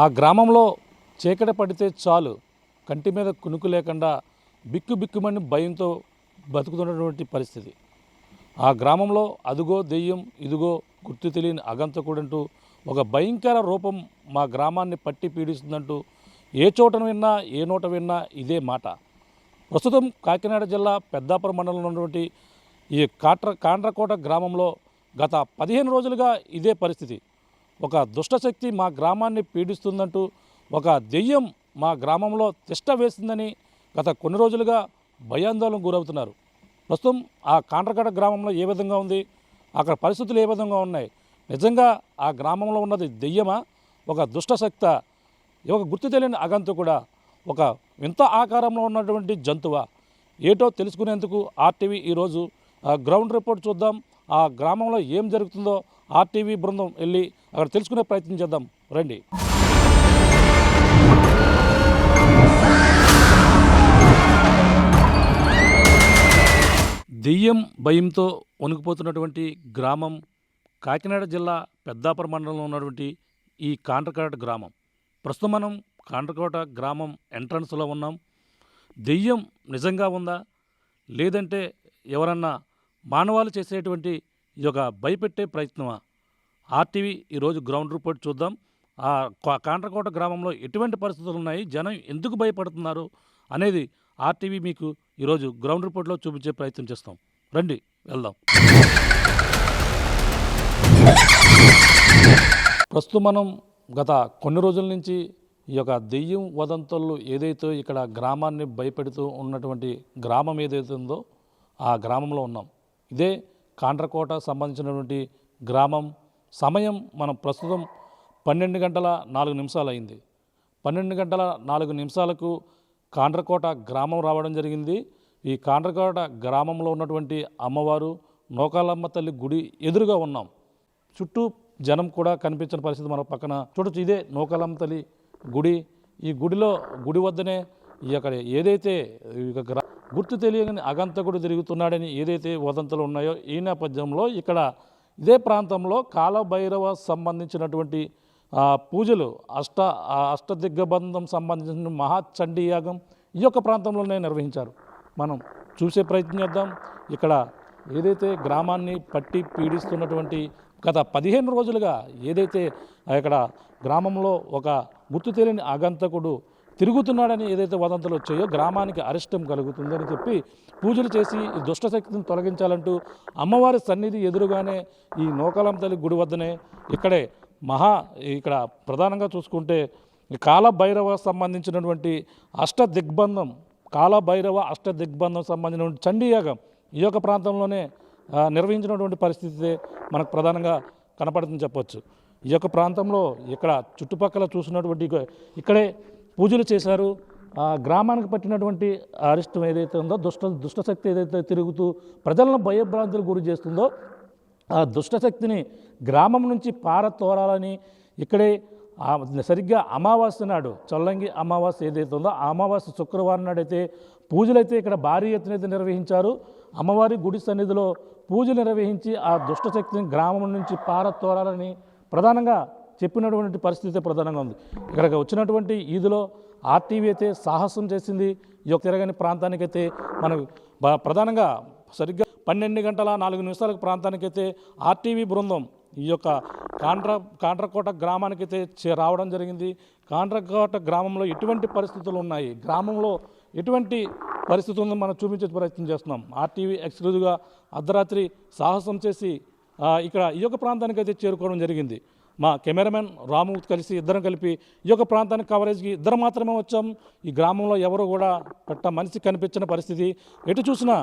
ఆ గ్రామంలో చీకటి పడితే చాలు కంటి మీద కునుకు లేకుండా బిక్కుబిక్కుమని భయంతో బతుకుతున్నటువంటి పరిస్థితి. ఆ గ్రామంలో అదుగో దెయ్యం ఇదిగో గుర్తు తెలియని అగంతకుడంటూ ఒక భయంకర రూపం మా గ్రామాన్ని పట్టి పీడిస్తుందంటూ ఏ చోటన విన్నా ఏ నోట విన్నా ఇదే మాట. ప్రస్తుతం కాకినాడ జిల్లా పెద్దాపురం మండలంలో ఉన్నటువంటి ఈ కాండ్రకోట గ్రామంలో గత 15 రోజులుగా ఇదే పరిస్థితి. ఒక దుష్టశక్తి మా గ్రామాన్ని పీడిస్తుందంటూ ఒక దెయ్యం మా గ్రామంలో తిష్ట వేసిందని గత కొన్ని రోజులుగా భయాందోళనకు గురవుతున్నారు. ప్రస్తుతం ఆ కాండ్రకోట గ్రామంలో ఏ విధంగా ఉంది, అక్కడ పరిస్థితులు ఏ విధంగా ఉన్నాయి, నిజంగా ఆ గ్రామంలో ఉన్నది దెయ్యమా, ఒక దుష్టశక్త, ఒక గుర్తు తెలియని అగంతకుడా, ఒక వింత ఆకారంలో ఉన్నటువంటి జంతువా, ఏటో తెలుసుకునేందుకు ఆర్టీవీ ఈరోజు గ్రౌండ్ రిపోర్ట్ చూద్దాం. ఆ గ్రామంలో ఏం జరుగుతుందో ఆర్టీవీ బృందం వెళ్ళి అక్కడ తెలుసుకునే ప్రయత్నం చేద్దాం రండి. దెయ్యం భయంతో వణికిపోతున్నటువంటి గ్రామం కాకినాడ జిల్లా పెద్దాపురం మండలంలో ఉన్నటువంటి ఈ కాండ్రకోట గ్రామం. ప్రస్తుతం మనం కాండ్రకోట గ్రామం ఎంట్రన్స్లో ఉన్నాం. దెయ్యం నిజంగా ఉందా, లేదంటే ఎవరన్నా మానవాళి చేసేటువంటి ఇది ఒక భయపెట్టే ప్రయత్నమా? ఆర్టీవీ ఈరోజు గ్రౌండ్ రిపోర్ట్ చూద్దాం. ఆ కాండ్రకోట గ్రామంలో ఎటువంటి పరిస్థితులు ఉన్నాయి, జనం ఎందుకు భయపడుతున్నారు అనేది ఆర్టీవీ మీకు ఈరోజు గ్రౌండ్ రిపోర్ట్లో చూపించే ప్రయత్నం చేస్తాం. రండి వెళ్దాం. ప్రస్తుతం మనం గత కొన్ని రోజుల నుంచి ఈ యొక్క దెయ్యం వదంతులు ఏదైతే ఇక్కడ గ్రామాన్ని భయపెడుతూ ఉన్నటువంటి గ్రామం ఏదైతే ఉందో ఆ గ్రామంలో ఉన్నాం. ఇదే కాండ్రకోట సంబంధించినటువంటి గ్రామం. సమయం మనం ప్రస్తుతం 12 గంటల 4 నిమిషాలు అయింది. 12 గంటల 4 నిమిషాలకు కాండ్రకోట గ్రామం రావడం జరిగింది. ఈ కాండ్రకోట గ్రామంలో ఉన్నటువంటి అమ్మవారు నూకాలమ్మ తల్లి గుడి ఎదురుగా ఉన్నాం. చుట్టూ జనం కూడా కనిపించిన పరిస్థితి మన పక్కన చూడొచ్చు. ఇదే నూకాలమ్మ తల్లి గుడి. ఈ గుడి వద్దనే అక్కడ ఏదైతే గుర్తు తెలియని అగంతకుడు తిరుగుతున్నాడని ఏదైతే వదంతులు ఉన్నాయో ఈ నేపథ్యంలో ఇక్కడ ఇదే ప్రాంతంలో కాలభైరవ సంబంధించినటువంటి పూజలు అష్టదిగ్గబంధం సంబంధించిన మహాచండీ యాగం ఈ యొక్క ప్రాంతంలోనే నిర్వహించారు. మనం చూసే ప్రయత్నం చేద్దాం. ఇక్కడ ఏదైతే గ్రామాన్ని పట్టి పీడిస్తున్నటువంటి గత 15 రోజులుగా ఏదైతే ఇక్కడ గ్రామంలో ఒక గుర్తు తెలియని ఆగంతకుడు తిరుగుతున్నాడని ఏదైతే వదంతులు వచ్చాయో గ్రామానికి అరిష్టం కలుగుతుందని చెప్పి పూజలు చేసి ఈ దుష్టశక్తిని తొలగించాలంటూ అమ్మవారి సన్నిధి ఎదురుగానే ఈ నూకాలమ్మ తల్లి గుడి వద్దనే ఇక్కడే ఇక్కడ ప్రధానంగా చూసుకుంటే కాలభైరవ సంబంధించినటువంటి కాలభైరవ అష్టదిగ్బంధం సంబంధించినటువంటి చండీయాగం ఈ యొక్క ప్రాంతంలోనే నిర్వహించినటువంటి పరిస్థితి మనకు ప్రధానంగా కనపడుతుందని చెప్పవచ్చు. ఈ యొక్క ప్రాంతంలో ఇక్కడ చుట్టుపక్కల చూసినటువంటి ఇక్కడే పూజలు చేశారు. గ్రామానికి పట్టినటువంటి అరిష్టం ఏదైతే ఉందో దుష్టశక్తి ఏదైతే తిరుగుతూ ప్రజలను భయభ్రాంతులకు గురి చేస్తుందో ఆ దుష్టశక్తిని గ్రామం నుంచి పారతోరాలని ఇక్కడే సరిగ్గా అమావాస్య నాడు చల్లంగి అమావాస్య ఏదైతే ఉందో ఆ అమావాస్య శుక్రవారం నాడైతే పూజలైతే ఇక్కడ భారీ ఎత్తునైతే నిర్వహించారు. అమ్మవారి గుడి సన్నిధిలో పూజలు నిర్వహించి ఆ దుష్టశక్తిని గ్రామం నుంచి పారతోరాలని ప్రధానంగా చెప్పినటువంటి పరిస్థితి ప్రధానంగా ఉంది. ఇక్కడికి వచ్చినటువంటి ఈదులో ఆర్టీవీ అయితే సాహసం చేసింది. ఈ యొక్క తిరగని ప్రాంతానికైతే మనకు ప్రధానంగా సరిగ్గా 12 గంటల 4 నిమిషాల ప్రాంతానికైతే ఆర్టీవీ బృందం ఈ యొక్క కాండ్రకోట గ్రామానికైతే రావడం జరిగింది. కాండ్రకోట గ్రామంలో ఎటువంటి పరిస్థితులు ఉన్నాయి, గ్రామంలో ఎటువంటి పరిస్థితి ఉందో మనం చూపించే ప్రయత్నం చేస్తున్నాం. ఆర్టీవీ ఎక్స్క్లూజివ్గా అర్ధరాత్రి సాహసం చేసి ఇక్కడ ఈ యొక్క ప్రాంతానికైతే చేరుకోవడం జరిగింది. మా కెమెరామెన్ రాము ఇద్దరం కలిపి ఈ యొక్క ప్రాంతానికి కవరేజ్కి ఇద్దరు మాత్రమే వచ్చాం. ఈ గ్రామంలో ఎవరు కూడా మనిషి కనిపించిన పరిస్థితి. ఎటు చూసినా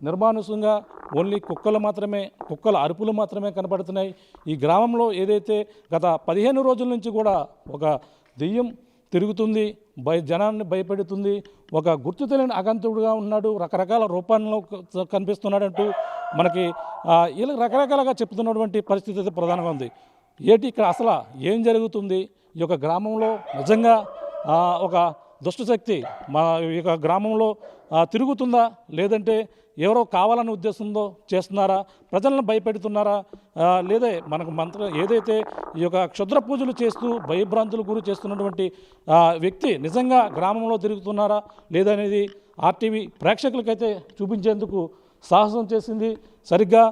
నిర్మానుషంగా ఓన్లీ కుక్కల అరుపులు మాత్రమే కనపడుతున్నాయి. ఈ గ్రామంలో ఏదైతే గత 15 రోజుల నుంచి కూడా ఒక దెయ్యం తిరుగుతుంది, జనాన్ని భయపెడుతుంది, ఒక గుర్తు తెలియని అగంతుడుగా ఉన్నాడు, రకరకాల రూపాల్లో కనిపిస్తున్నాడంటూ మనకి ఇలా రకరకాలుగా చెప్తున్నటువంటి పరిస్థితి అయితే ప్రధానంగా ఉంది. ఇక్కడ అసలు ఏం జరుగుతుంది, ఈ యొక్క గ్రామంలో నిజంగా ఒక దుష్టశక్తి మా యొక్క గ్రామంలో తిరుగుతుందా, లేదంటే ఎవరో కావాలనే ఉద్దేశంతో చేస్తున్నారా, ప్రజలను భయపెడుతున్నారా, లేదా మనకు ఏదైతే ఈ యొక్క క్షుద్ర పూజలు చేస్తూ భయభ్రాంతులు గురి చేస్తున్నటువంటి వ్యక్తి నిజంగా గ్రామంలో తిరుగుతున్నారా లేదనేది ఆర్టీవీ ప్రేక్షకులకైతే చూపించేందుకు సాహసం చేసింది. సరిగ్గా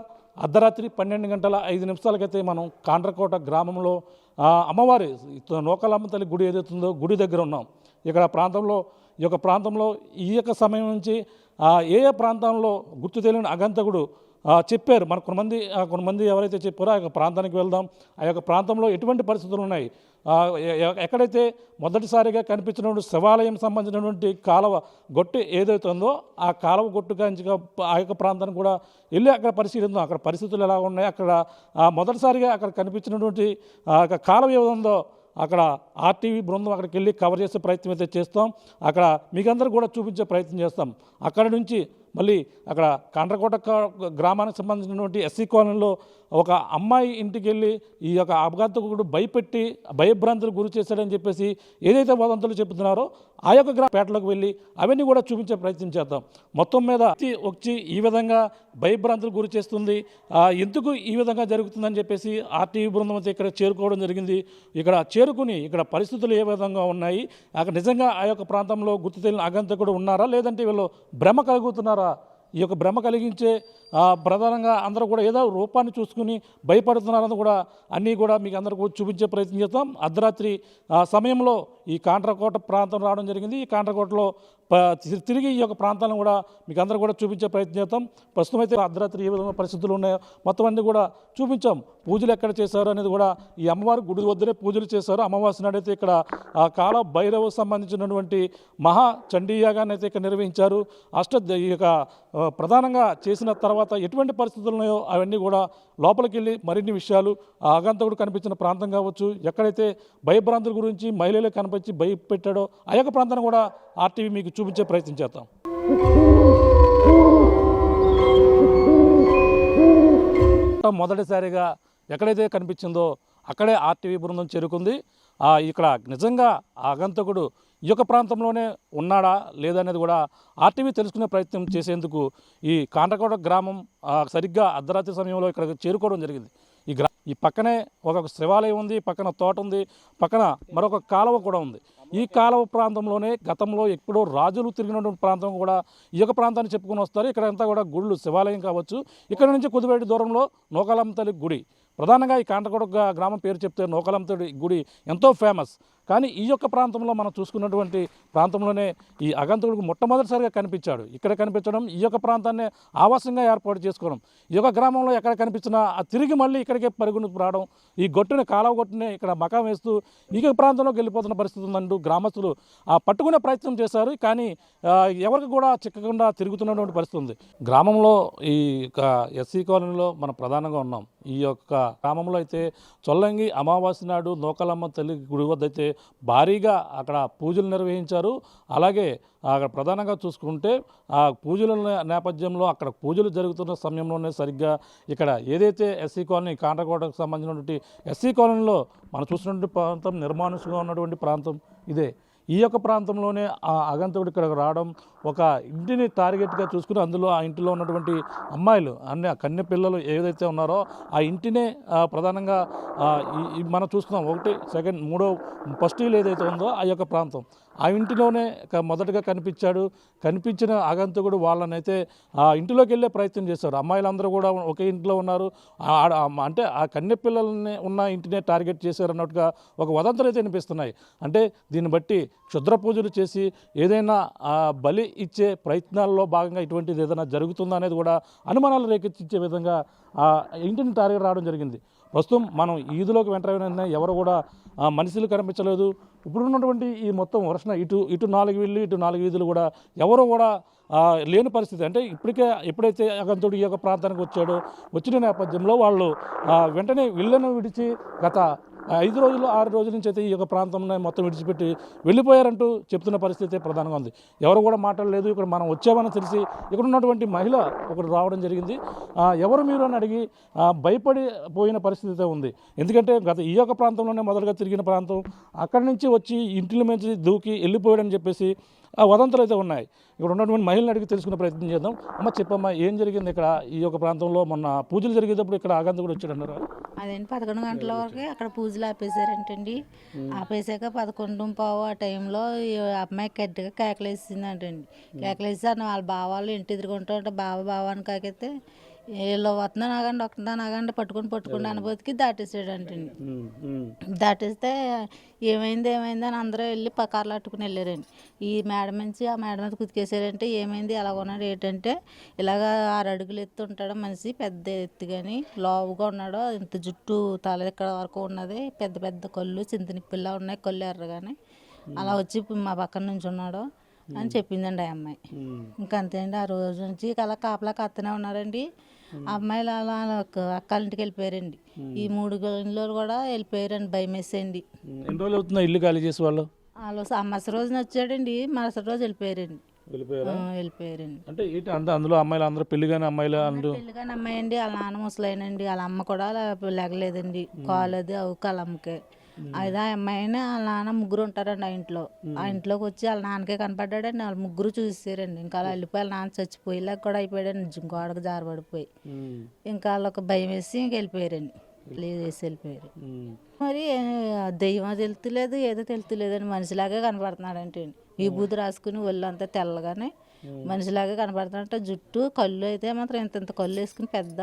అర్ధరాత్రి 12:05 మనం కాండ్రకోట గ్రామంలో అమ్మవారి నూకాలమ్మ తల్లి గుడి ఏదైతుందో గుడి దగ్గర ఉన్నాం. ఇక్కడ ప్రాంతంలో ఈ యొక్క సమయం నుంచి ఏ ప్రాంతంలో గుర్తు తెలియని అగంతకుడు చెప్పారు. మన కొంతమంది ఎవరైతే చెప్పారో ఆ యొక్క ప్రాంతానికి వెళ్దాం, ఆ యొక్క ప్రాంతంలో ఎటువంటి పరిస్థితులు ఉన్నాయి, ఎక్కడైతే మొదటిసారిగా కనిపించినటువంటి శివాలయం సంబంధించినటువంటి కాలువ గొట్టు ఏదైతే ఉందో ఆ కాలువ గొట్టు కాంచిగా ఆ యొక్క ప్రాంతానికి కూడా వెళ్ళి అక్కడ పరిశీలిద్దాం. అక్కడ పరిస్థితులు ఎలా ఉన్నాయి, అక్కడ మొదటిసారిగా అక్కడ కనిపించినటువంటి కాలువ ఏదో ఉందో అక్కడ ఆర్టీవీ బృందం అక్కడికి వెళ్ళి కవర్ చేసే ప్రయత్నం అయితే చేస్తాం. అక్కడ మీకందరూ కూడా చూపించే ప్రయత్నం చేస్తాం. అక్కడి నుంచి మళ్ళీ అక్కడ కాండ్రకోట గ్రామానికి సంబంధించినటువంటి ఎస్సీ కాలనీలో ఒక అమ్మాయి ఇంటికి వెళ్ళి ఈ యొక్క అఘాతకుడు భయపెట్టి భయభ్రాంతులు గురి చేశాడని చెప్పేసి ఏదైతే వదంతులు చెప్తున్నారో ఆ యొక్క పేటలోకి వెళ్ళి అవన్నీ కూడా చూపించే ప్రయత్నం చేద్దాం. మొత్తం మీద వచ్చి ఈ విధంగా భయభ్రాంతులు గురి చేస్తుంది, ఎందుకు ఈ విధంగా జరుగుతుందని చెప్పేసి ఆర్టీవీ బృందం అయితే ఇక్కడ చేరుకోవడం జరిగింది. ఇక్కడ చేరుకుని ఇక్కడ పరిస్థితులు ఏ విధంగా ఉన్నాయి, అక్కడ నిజంగా ఆ యొక్క ప్రాంతంలో గుర్తు తెలియని అగంతకుడు ఉన్నారా లేదంటే వీళ్ళు భ్రమ కలుగుతున్నారా, ఈ యొక్క భ్రమ కలిగించే ప్రధానంగా అందరూ కూడా ఏదో రూపాన్ని చూసుకుని భయపడుతున్నారని కూడా అన్నీ కూడా మీకు అందరూ కూడా చూపించే ప్రయత్నం చేస్తాం. అర్ధరాత్రి సమయంలో ఈ కాండ్రకోట ప్రాంతం రావడం జరిగింది. ఈ కాండ్రకోటలో తిరిగి ఈ యొక్క ప్రాంతాలను కూడా మీకు అందరూ కూడా చూపించే ప్రయత్నం చేస్తాం. ప్రస్తుతం అయితే అర్ధరాత్రి ఏ విధంగా పరిస్థితులు ఉన్నాయో మొత్తం అన్నీ కూడా చూపించాం. పూజలు ఎక్కడ చేశారు అనేది కూడా ఈ అమ్మవారి గుడి వద్దనే పూజలు చేశారు. అమావాస్య నాడైతే ఇక్కడ కాల భైరవ సంబంధించినటువంటి మహా చండీయాగాన్ని అయితే ఇక్కడ నిర్వహించారు. ఈ యొక్క ప్రధానంగా చేసిన తర్వాత ఎటువంటి పరిస్థితులు ఉన్నాయో అవన్నీ కూడా లోపలికి వెళ్ళి మరిన్ని విషయాలు ఆగంతకుడు కనిపించిన ప్రాంతం కావచ్చు, ఎక్కడైతే భయభ్రాంతుల గురించి మహిళలు కనిపించి భయపెట్టాడో ఆ యొక్క ప్రాంతాన్ని కూడా ఆర్టీవీ మీకు చూపించే ప్రయత్నం చేద్దాం. మొదటిసారిగా ఎక్కడైతే కనిపించిందో అక్కడే ఆర్టీవీ బృందం చేరుకుంది. ఇక్కడ నిజంగా ఆగంతకుడు ఈ యొక్క ప్రాంతంలోనే ఉన్నాడా లేదనేది కూడా ఆర్టీవీ తెలుసుకునే ప్రయత్నం చేసేందుకు ఈ కాండ్రకోట గ్రామం సరిగ్గా అర్ధరాత్రి సమయంలో ఇక్కడ చేరుకోవడం జరిగింది. ఈ పక్కనే ఒక శివాలయం ఉంది, పక్కన తోట ఉంది, పక్కన మరొక కాలువ కూడా ఉంది. ఈ కాలువ ప్రాంతంలోనే గతంలో ఎప్పుడో రాజులు తిరిగినటువంటి ప్రాంతం కూడా ఈ యొక్క ప్రాంతాన్ని చెప్పుకొని వస్తారు. ఇక్కడంతా కూడా గుళ్ళు, శివాలయం కావచ్చు. ఇక్కడ నుంచి కొద్దివేటి దూరంలో నూకాలమ్మ తల్లి గుడి. ప్రధానంగా ఈ కాండ్రకోట గ్రామం పేరు చెప్తే నూకాలమ్మ తల్లి గుడి ఎంతో ఫేమస్. కానీ ఈ యొక్క ప్రాంతంలో మనం చూసుకున్నటువంటి ప్రాంతంలోనే ఈ అగంతకుడికి మొట్టమొదటిసారిగా కనిపించాడు. ఇక్కడ కనిపించడం, ఈ యొక్క ప్రాంతాన్ని ఆవాసంగా ఏర్పాటు చేసుకోవడం, ఈ యొక్క గ్రామంలో ఎక్కడ కనిపించినా తిరిగి మళ్ళీ ఇక్కడికే పరుగుని రావడం, ఈ గొట్టుని కాలువ గొట్టుని ఇక్కడ మకాం వేస్తూ ఈ ప్రాంతంలోకి వెళ్ళిపోతున్న పరిస్థితి ఉందంటూ గ్రామస్తులు పట్టుకునే ప్రయత్నం చేశారు. కానీ ఎవరికి కూడా చిక్కకుండా తిరుగుతున్నటువంటి పరిస్థితి ఉంది. గ్రామంలో ఈ ఎస్సీ కాలనీలో మనం ప్రధానంగా ఉన్నాం. ఈ యొక్క గ్రామంలో అయితే చొల్లంగి అమావాస్య నాడు నూకాలమ్మ తల్లి గుడి వద్ద అయితే భారీగా అక్కడ పూజలు నిర్వహించారు. అలాగే అక్కడ ప్రధానంగా చూసుకుంటే ఆ పూజల నేపథ్యంలో అక్కడ పూజలు జరుగుతున్న సమయంలోనే సరిగ్గా ఇక్కడ ఏదైతే ఎస్సీ కాలనీ కాండ్రకోటకు సంబంధించినటువంటి ఎస్సీ కాలనీలో మనం చూసినటువంటి ప్రాంతం నిర్మానుషంగా ఉన్నటువంటి ప్రాంతం ఇదే. ఈ యొక్క ప్రాంతంలోనే ఆ అగంతకుడు ఇక్కడ రావడం, ఒక ఇంటిని టార్గెట్గా చూసుకుని అందులో ఆ ఇంటిలో ఉన్నటువంటి అమ్మాయిలు కన్నె పిల్లలు ఏదైతే ఉన్నారో ఆ ఇంటినే ప్రధానంగా మనం చూస్తున్నాం. 1, 2, 3 ఫస్ట్ ఇల్లు ఏదైతే ఉందో ఆ యొక్క ప్రాంతం, ఆ ఇంటిలోనే మొదటగా కనిపించిన ఆగంతకుడు వాళ్ళనైతే ఆ ఇంటిలోకి వెళ్ళే ప్రయత్నం చేశారు. అమ్మాయిలందరూ కూడా ఒకే ఇంట్లో ఉన్నారు, అంటే ఆ కన్నె పిల్లల్ని ఉన్న ఇంటినే టార్గెట్ చేశారు అన్నట్టుగా ఒక వదంతులు అయితే వినిపిస్తున్నాయి. అంటే దీన్ని బట్టి క్షుద్ర పూజలు చేసి ఏదైనా బలి ఇచ్చే ప్రయత్నాల్లో భాగంగా ఇటువంటిది ఏదైనా జరుగుతుందా అనేది కూడా అనుమానాలు రేకెత్తించే విధంగా ఆ ఇంటిని టార్గెట్ రావడం జరిగింది. ప్రస్తుతం మనం ఈదులోకి వెంటనే ఎవరు కూడా మనుషులు కనిపించలేదు. ఇప్పుడున్నటువంటి ఈ మొత్తం వర్షం ఇటు 4 వీళ్ళు ఇటు 4 వీధులు కూడా ఎవరు కూడా లేని పరిస్థితి. అంటే ఎప్పుడైతే అగంతుడు ఈ యొక్క ప్రాంతానికి వచ్చిన నేపథ్యంలో వాళ్ళు వెంటనే ఇళ్లను విడిచి గత 5 రోజులు 6 రోజుల నుంచి అయితే ఈ యొక్క ప్రాంతంలో మొత్తం విడిచిపెట్టి వెళ్ళిపోయారంటూ చెప్తున్న పరిస్థితి ప్రధానంగా ఉంది. ఎవరు కూడా మాట్లాడలేదు. ఇక్కడ మనం వచ్చామని తెలిసి ఇక్కడ ఉన్నటువంటి మహిళ ఒకరు రావడం జరిగింది. ఎవరు మీరు అని అడిగి భయపడి పోయిన పరిస్థితి అయితే ఉంది. ఎందుకంటే ఈ యొక్క ప్రాంతంలోనే మొదటగా తిరిగిన ప్రాంతం, అక్కడి నుంచి వచ్చి ఇంటిల నుంచి దూకి వెళ్ళిపోయాడని చెప్పేసి వదంతులు అయితే ఉన్నాయి. ఇక్కడ ఉన్నటువంటి మహిళని అడిగి తెలుసుకునే ప్రయత్నం చేద్దాం. అమ్మ చెప్పమ్మా, ఏం జరిగింది ఇక్కడ ఈ యొక్క ప్రాంతంలో? మొన్న పూజలు జరిగేటప్పుడు ఇక్కడ ఆగంతుకుడు వచ్చాడు అన్నారు. అదేంటి 11 గంటల వరకు అక్కడ పూజలు ఆపేశారంటండి. ఆపేసాక 11:15 ఆ టైంలో ఈ అమ్మాయి గట్టిగా కేకలేసిందంటండి. కేకలేసి వాళ్ళ బావాళ్ళు ఇంటి ఎదురుకుంటుంటే బావాని కాకైతే వీళ్ళు వస్తున్నాను ఆగండి వస్తున్నాను ఆగండి పట్టుకుని అనుభూతికి దాటేసాడంటండి. దాటేస్తే ఏమైంది అని అందరూ వెళ్ళి పకార్లు అట్టుకుని వెళ్ళారండి. ఈ మేడం నుంచి ఆ మేడం మీద కుతికేసారంటే ఏమైంది ఎలా ఉన్నాడు ఏంటంటే ఇలాగ 6 అడుగులు ఎత్తు ఉంటాడు మనిషి, పెద్ద ఎత్తు కానీ లావుగా ఉన్నాడు, ఇంత జుట్టు తల ఇక్కడ వరకు ఉన్నది, పెద్ద పెద్ద కళ్ళు చింతనిప్పిల్లా ఉన్నాయి, కళ్ళు ఎర్రగానే అలా వచ్చి మా పక్కన నుంచి ఉన్నాడు అని చెప్పిందండి ఆ అమ్మాయి. ఇంకంతే అండి. ఆ రోజు నుంచి అలా కాపలా కత్తనే ఉన్నారండి. అమ్మాయిలు అలా అక్కల ఇంటికి వెళ్ళిపోయారండి. ఈ 3 గంటలు కూడా వెళ్ళిపోయారండి, భయం వేసేయండి. ఎన్ని రోజులు అవుతుందా ఇల్లు ఖాళీ చేసి వాళ్ళు? మరుసటి రోజున వచ్చాడండి, మరుసటి రోజు వెళ్ళిపోయారండి. వెళ్ళిపోయారండి. అంటే అందులో అమ్మాయిలు అందరూ పెళ్లిగానే అమ్మాయిలు పెళ్లిగానే అమ్మాయి అండి. వాళ్ళ నాన్న ముసలైనండి, వాళ్ళ అమ్మ కూడా లెగలేదండి, కాలేదు అవుకు వాళ్ళ అమ్మకే. అయితే ఆ అమ్మాయిని వాళ్ళ నాన్న ముగ్గురు ఉంటారండి ఆ ఇంట్లో. ఆ ఇంట్లోకి వచ్చి వాళ్ళ నాన్నకే కనపడ్డాడండి. వాళ్ళు ముగ్గురు చూసారండి. ఇంకా అలా వెళ్ళిపోయి వాళ్ళ నాన్న చచ్చిపోయేలాగా కూడా అయిపోయాడండి, గోడకు జారబడిపోయి. ఇంకా వాళ్ళకి భయం వేసి ఇంక వెళ్ళిపోయారండి, వేసి వెళ్ళిపోయారు. మరి దెయ్యం తెలుతులేదు ఏదో తెలుతులేదండి, మనిషిలాగే కనపడుతున్నాడంటే విభూతి రాసుకుని ఒళ్ళంతా తెల్లగానే మనిషిలాగే కనపడుతుందంటే జుట్టు కళ్ళు అయితే మాత్రం ఇంత కళ్ళు వేసుకుని పెద్ద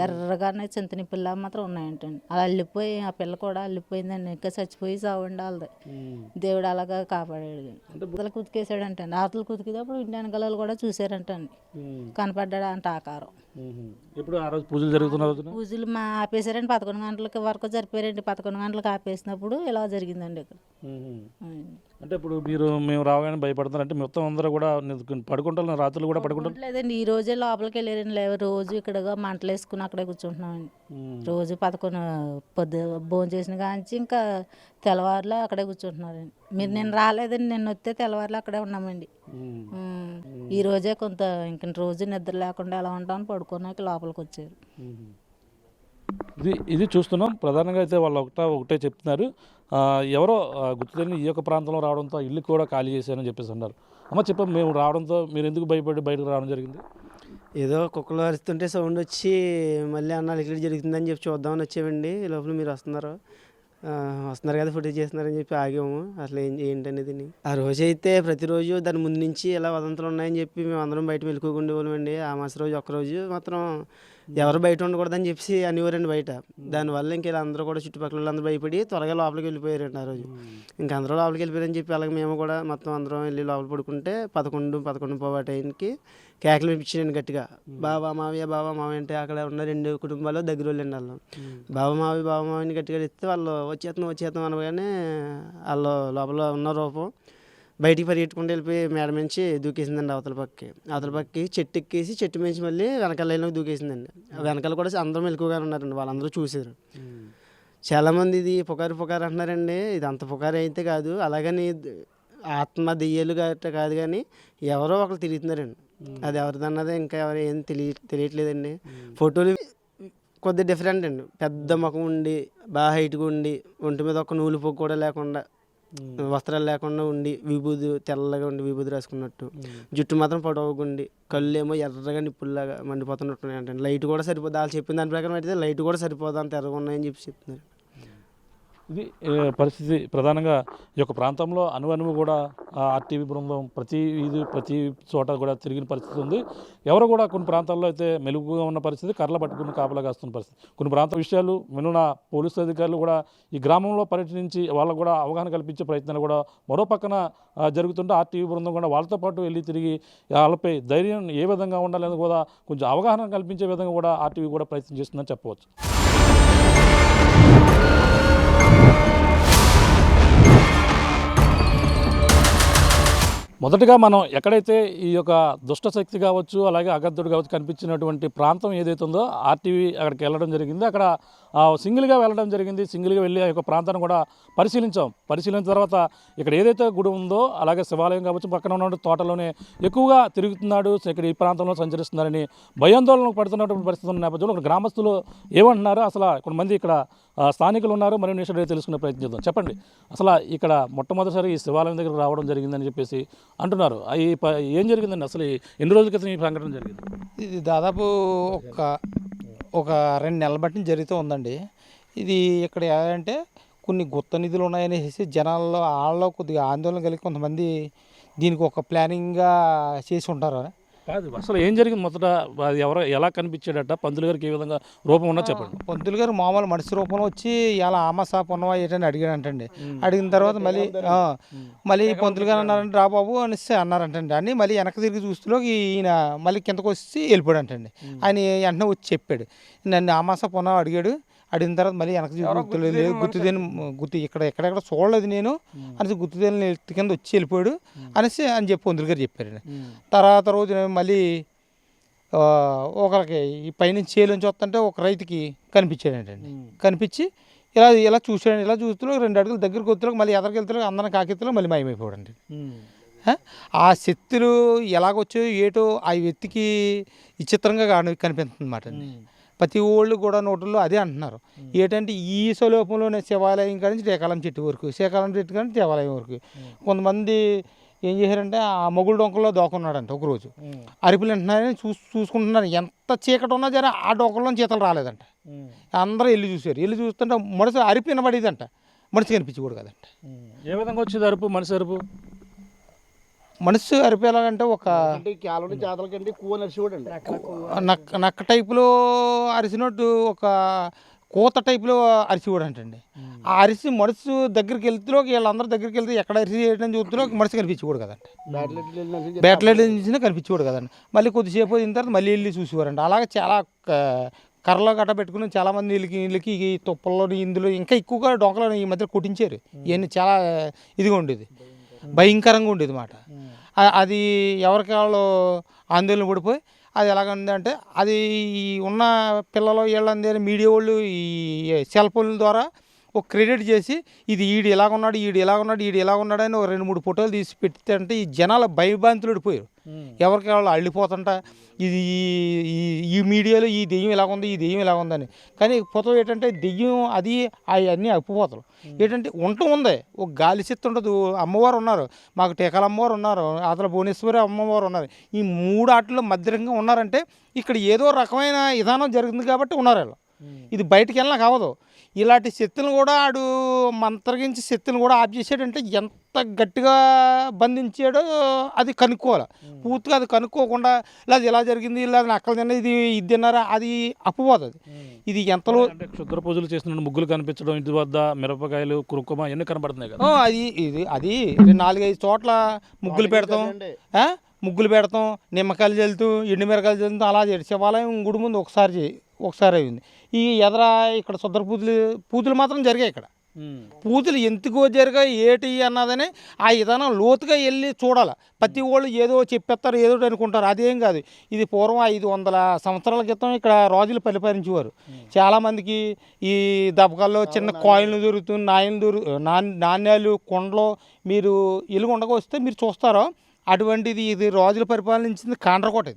ఎర్రగానే చింతని పిల్ల మాత్రం ఉన్నాయంటండి. అలా వెళ్ళిపోయి ఆ పిల్ల కూడా వెళ్ళిపోయిందండి, ఇంకా చచ్చిపోయి చావండి వాళ్ళది. దేవుడు అలాగా కాపాడాడు. అవతల కుతికేసాడంటండి. అవతలు కుతికేటప్పుడు ఇంటి వెనకాల కూడా చూసారంటండి, కనపడ్డాడు అంట ఆకారం. ఇప్పుడు ఆ రోజు పూజలు జరుగుతున్నారు. పూజలు ఆపేశారండి, 11 గంటలకి వరకు జరిపారండి. 11 గంటలకు ఆపేసినప్పుడు ఇలా జరిగిందండి ఇక్కడ. అంటే ఇప్పుడు మేము రావగానే భయపడుతున్నారు అంటే మొత్తం అందరూ కూడా పడుకుంటారు, రాత్రులు కూడా పడుకుంటారు లేదండి. ఈ రోజే లోపలికి వెళ్ళారండి. రోజు ఇక్కడ మంటలు వేసుకుని అక్కడే కూర్చుంటున్నామండి. రోజు 11 భోజనం చేసిన కాంచి ఇంకా తెల్లవారులో అక్కడే కూర్చుంటున్నారండి. మీరు నేను రాలేదండి, నిన్న వస్తే తెల్లవారులో అక్కడే ఉన్నామండి. ఈ రోజే కొంత ఇంక రోజు నిద్ర లేకుండా ఎలా ఉంటామని పడుకున్నాక లోపలికి వచ్చారు. ఇది చూస్తున్నాం. ప్రధానంగా అయితే వాళ్ళు ఒకటే చెప్తున్నారు. ఎవరో గుర్తులేని ఈ యొక్క ప్రాంతంలో రావడంతో ఇల్లు కూడా ఖాళీ చేశారని చెప్పేసి అన్నారు. అమ్మ చెప్పండి, మేము రావడంతో మీరు ఎందుకు భయపడి బయటకు రావడం జరిగింది? ఏదో కుక్కలు అరుస్తుంటే సౌండ్ వచ్చి మళ్ళీ అన్నాలు ఇక్కడ జరుగుతుందని చెప్పి చూద్దామని వచ్చామండి. ఈ లోపల మీరు వస్తున్నారు కదా ఫుటేజ్ చేస్తున్నారని చెప్పి ఆగాము. అసలు ఏంటనేది ఆ రోజు అయితే ప్రతిరోజు దాని ముందు నుంచి ఇలా వదంతులు ఉన్నాయని చెప్పి మేము అందరం బయట వెళ్ళుకోకుండా వాళ్ళమండి. ఆ మాస రోజు ఒక్కరోజు మాత్రం ఎవరు బయట ఉండకూడదని చెప్పి అనేవారండి బయట. దానివల్ల ఇంక ఇలా అందరూ కూడా చుట్టుపక్కల వాళ్ళందరూ భయపడి త్వరగా లోపలికి వెళ్ళిపోయారండి ఆ రోజు. ఇంకా అందరూ లోపలికి వెళ్ళిపోయారని చెప్పి అలాగే మేము కూడా మొత్తం అందరం వెళ్ళి లోపల పడుకుంటే 11:15 టైంకి కేకలు వినిపించారండి గట్టిగా. బాబా మావయ్య అంటే అక్కడ ఉన్న 2 కుటుంబాలు దగ్గర వాళ్ళండి. వాళ్ళు బాబా మావయ్యని గట్టిగా ఇస్తే వాళ్ళు వచ్చేస్తాం అనగానే వాళ్ళు లోపల ఉన్న రూపం బయటికి పరిగెట్టుకుంటూ వెళ్ళిపోయి మేడ నుంచి దూకేసిందండి. అవతల పక్కకి చెట్టు ఎక్కేసి చెట్టు మించి మళ్ళీ వెనకాల లైన్లోకి దూకేసిందండి. వెనకాల కూడా అందరం మెలకువగా ఉన్నారండి, వాళ్ళందరూ చూసారు. చాలామంది ఇది పుకారు అంటున్నారండి. ఇది అంత పుకారు అయితే కాదు, అలాగని ఆత్మ దెయ్యాలు గట్రా కాదు, కానీ ఎవరో ఒకరు తిరుగుతున్నారండి. అది ఎవరిదన్నదే ఇంకా ఏం తెలియట్లేదండి. ఫోటోలు కొద్దిగా డిఫరెంట్ అండి. పెద్ద ముఖం ఉండి బాగా హైట్గా ఉండి ఒంటి మీద ఒక నూలు పోగు కూడా లేకుండా వస్త్రాలు లేకుండా ఉండి విభూది తెల్లగా ఉండి విభూది రాసుకున్నట్టు, జుట్టు మాత్రం పొడవుగా ఉండి కళ్ళు ఏమో ఎర్రగా నిప్పుల్లాగా మండిపోతున్నట్టున్నాయి అంటే లైట్ కూడా సరిపోదు. వాళ్ళు చెప్పిన దాని ప్రకారం అయితే లైట్ కూడా సరిపోదు, అంత ఎర్రగా ఉన్నాయని చెప్పి చెప్తున్నారు. ఇది పరిస్థితి. ప్రధానంగా ఈ యొక్క ప్రాంతంలో అనువు కూడా ఆర్టీవీ బృందం ప్రతి చోట కూడా తిరిగిన పరిస్థితి ఉంది. ఎవరు కూడా కొన్ని ప్రాంతాల్లో అయితే మెలుగుగా ఉన్న పరిస్థితి, కర్రలు పట్టుకుని కాపలా కాస్తున్న పరిస్థితి. కొన్ని ప్రాంత విషయాలు వినున్న పోలీసు అధికారులు కూడా ఈ గ్రామంలో పర్యటించి వాళ్ళకు కూడా అవగాహన కల్పించే ప్రయత్నాలు కూడా మరో పక్కన జరుగుతుంటే ఆర్టీవీ బృందం కూడా వాళ్ళతో పాటు వెళ్ళి తిరిగి వాళ్ళపై ధైర్యం ఏ విధంగా ఉండాలని కూడా కొంచెం అవగాహన కల్పించే విధంగా కూడా ఆర్టీవీ కూడా ప్రయత్నం చేస్తుందని చెప్పవచ్చు. మొదటగా మనం ఎక్కడైతే ఈ యొక్క దుష్టశక్తి కావచ్చు అలాగే అగద్దుడు కావచ్చు కనిపించినటువంటి ప్రాంతం ఏదైతే ఉందో ఆర్టీవీ అక్కడికి వెళ్ళడం జరిగింది. అక్కడ సింగిల్గా వెళ్ళడం జరిగింది. సింగిల్గా వెళ్ళి ఆ యొక్క ప్రాంతాన్ని కూడా పరిశీలించిన తర్వాత ఇక్కడ ఏదైతే గుడి ఉందో అలాగే శివాలయం కావచ్చు పక్కన ఉన్న తోటలోనే ఎక్కువగా తిరుగుతున్నాడు, ఇక్కడ ఈ ప్రాంతంలో సంచరిస్తున్నారని భయాందోళనకు పడుతున్నటువంటి పరిస్థితి ఉన్న నేపథ్యంలో ఇక్కడ గ్రామస్తులు ఏమంటున్నారు, అసలు కొంతమంది ఇక్కడ స్థానికులు ఉన్నారు, మరి నిమిషం తెలుసుకునే ప్రయత్నం చేద్దాం. చెప్పండి, అసలు ఇక్కడ మొట్టమొదటిసారి ఈ శివాలయం దగ్గర రావడం జరిగిందని చెప్పేసి అంటున్నారు. ఏం జరిగిందండి, అసలు ఎన్ని రోజుల క్రితం ఈ సంఘటన జరిగింది? ఇది దాదాపు ఒక 2 నెలల బట్టి జరుగుతూ ఉందండి. ఇది ఇక్కడ ఏంటంటే కొన్ని గుత్త నిధులు ఉన్నాయనేసి జనాల్లో వాళ్ళలో కొద్దిగా ఆందోళన కలిగి కొంతమంది దీనికి ఒక ప్లానింగ్గా చేసి ఉంటారు. కాదు, అసలు ఏం జరిగింది మొదట, అది ఎలా కనిపించాడట, పంతులు గారికి ఏ విధంగా రూపం ఉన్నా చెప్పండి. పంతులు గారు మామూలు మనిషి రూపంలో వచ్చి ఇలా ఆమసాప్ ఉన్నవా ఏంటని అడిగాడంటండి. అడిగిన తర్వాత మళ్ళీ పంతులు గారు అన్నారంటే రా బాబు అనేసి అన్నారంటండి. అని మళ్ళీ వెనక్కి తిరిగి చూస్తూ ఈయన మళ్ళీ కిందకు వచ్చి వెళ్ళిపోయాడు అంటండి. ఆయన వెంటనే వచ్చి చెప్పాడు, నన్ను ఆమసాప్ ఉన్నవా అడిగాడు. అడిగిన తర్వాత మళ్ళీ వెనక్కి గుర్తు ఎక్కడెక్కడ చూడలేదు నేను అనేసి గుర్తుదేని ఎత్తి కింద వచ్చి వెళ్ళిపోయాడు అనేసి అని చెప్పి పంతులు గారు చెప్పారండి. తర్వాత రోజు మళ్ళీ ఒకరికి ఈ పైనుంచి చేలోంచి వస్తుంటే ఒక రైతుకి కనిపించాడంటండి. కనిపించి ఇలా చూసాడు. ఇలా చూస్తూ 2 అడుగులు దగ్గరికి వస్తులకు మళ్ళీ ఎదరికి వెళ్తులకు అందరం కాకెత్తులో మళ్ళీ మాయమైపోయాడండి. ఆ శక్తులు ఎలాగొచ్చాయో ఏటో ఆ వ్యక్తికి విచిత్రంగా కనిపిస్తుంది అన్నమాట అండి. ప్రతి ఊళ్ళు కూడా నోటుల్లో అదే అంటున్నారు. ఏంటంటే ఈ స్వలోపంలోనే శివాలయం కాడి నుంచి శ్రీకాళం చెట్టు వరకు, శ్రీకాళం చెట్టు కానీ దేవాలయం వరకు కొంతమంది ఏం చేశారంటే ఆ మొగుడు డొంకల్లో దోకున్నాడంట. ఒకరోజు అరుపులు వింటున్నారని చూసుకుంటున్నారు. ఎంత చీకటి ఉన్నా సరే ఆ డొంకల్లో చేతలు రాలేదంట. అందరూ వెళ్ళి చూశారు. వెళ్ళి చూస్తుంటే మనిషి అరుపు వినబడేదంట, మనిషి కనిపించకూడదు కదంట. ఏ విధంగా వచ్చేది అరుపు? మనిషి అరుపు అరుపు ఎలాగంటే ఒక నక్క టైపులో అరిసినట్టు ఒక కోత టైపులో అరిసివాడు అంటండి. ఆ అరిసి మనిషి దగ్గరికి వెళ్తూ వీళ్ళందరూ దగ్గరికి వెళ్తే ఎక్కడ అరిసి చేయడం చూస్తున్నా మనిషి కనిపించకూడదు కదండి. బ్యాట్లైట్ నుంచి కనిపించకూడదు కదండి. మళ్ళీ కొద్దిసేపు అయిన తర్వాత మళ్ళీ వెళ్ళి చూసేవారండి. అలాగే చాలా కర్రలో గట్ట పెట్టుకుని చాలామంది వీళ్ళకి ఈ తుప్పల్లో ఇందులో ఇంకా ఎక్కువగా డొంకలో ఈ మధ్య కొట్టించారు. ఇవన్నీ చాలా ఇదిగా ఉండేది, భయంకరంగా ఉండేది మాట. అది ఎవరికి వాళ్ళు ఆందోళన పడిపోయి అది ఎలాగందంటే అది ఉన్న పిల్లలు వీళ్ళందరూ మీడియా వాళ్ళు ఈ సెల్ ఫోన్ల ద్వారా ఒక క్రెడిట్ చేసి ఇది ఈడు ఇలాగున్నాడు అని ఒక 2-3 ఫోటోలు తీసి పెడితే ఈ జనాల భయభ్రాంతులు పడిపోయారు. ఎవరికి వాళ్ళు అల్లిపోతుంట ఇది ఈ మీడియాలో ఈ దెయ్యం ఇలాగుందని. కానీ ఫోటో ఏంటంటే దెయ్యం అది అవన్నీ అప్పిపోతారు. ఏంటంటే ఉంది ఒక గాలి చెత్త ఉండదు. అమ్మవారు ఉన్నారు, మాకు టీకాల అమ్మవారు ఉన్నారు, అతల భువనేశ్వరి అమ్మవారు ఉన్నారు. ఈ 3 ఆటల్లో మధ్యంగా ఉన్నారంటే ఇక్కడ ఏదో రకమైన విధానం జరుగుతుంది కాబట్టి ఉన్నారు వాళ్ళు. ఇది బయటికి వెళ్ళినా కావదు. ఇలాంటి శక్తులను కూడా ఆడు మంత్రగించి శక్తులను కూడా ఆఫ్ చేసాడంటే ఎంత గట్టిగా బంధించాడో అది కనుక్కోవాలి. పూర్తిగా అది కనుక్కోకుండా లేదా ఇలా జరిగింది ఇలా అక్కడ తిన్న ఇది తిన్నారా అది అప్పుపోతుంది. ఇది ఎంతలో క్షుద్ర పూజలు చేస్తున్న ముగ్గులు కనిపించడం, ఇంటి వద్ద మిరపకాయలు కురుకుమ ఇవన్నీ కనబడుతున్నాయి కదా. అది 4-5 చోట్ల ముగ్గులు పెడతాం, నిమ్మకాయలు చల్లుతూ ఎండుమిరకాయలు చల్లుతూ అలా చేసి శివాలయం గుడి ముందు ఒకసారి అయింది. ఈ ఇక్కడ శుద్ర పూజలు మాత్రం జరిగాయి. ఇక్కడ పూజలు ఎందుకో జరిగాయి ఏటి అన్నదని ఆ విధానం లోతుగా వెళ్ళి చూడాలి. ప్రతి వాళ్ళు ఏదో చెప్పేస్తారు, ఏదో అనుకుంటారు. అదేం కాదు. ఇది పూర్వం 500 సంవత్సరాల క్రితం ఇక్కడ రాజులు పరిపాలించేవారు. చాలామందికి ఈ దబకాల్లో చిన్న కాయిన్లు దొరుకుతుంది, నాణ్యాలు కొండలో మీరు ఎలుగుండగా వస్తే మీరు చూస్తారో అటువంటిది. ఇది రాజులు పరిపాలించింది కాండ్రకోట.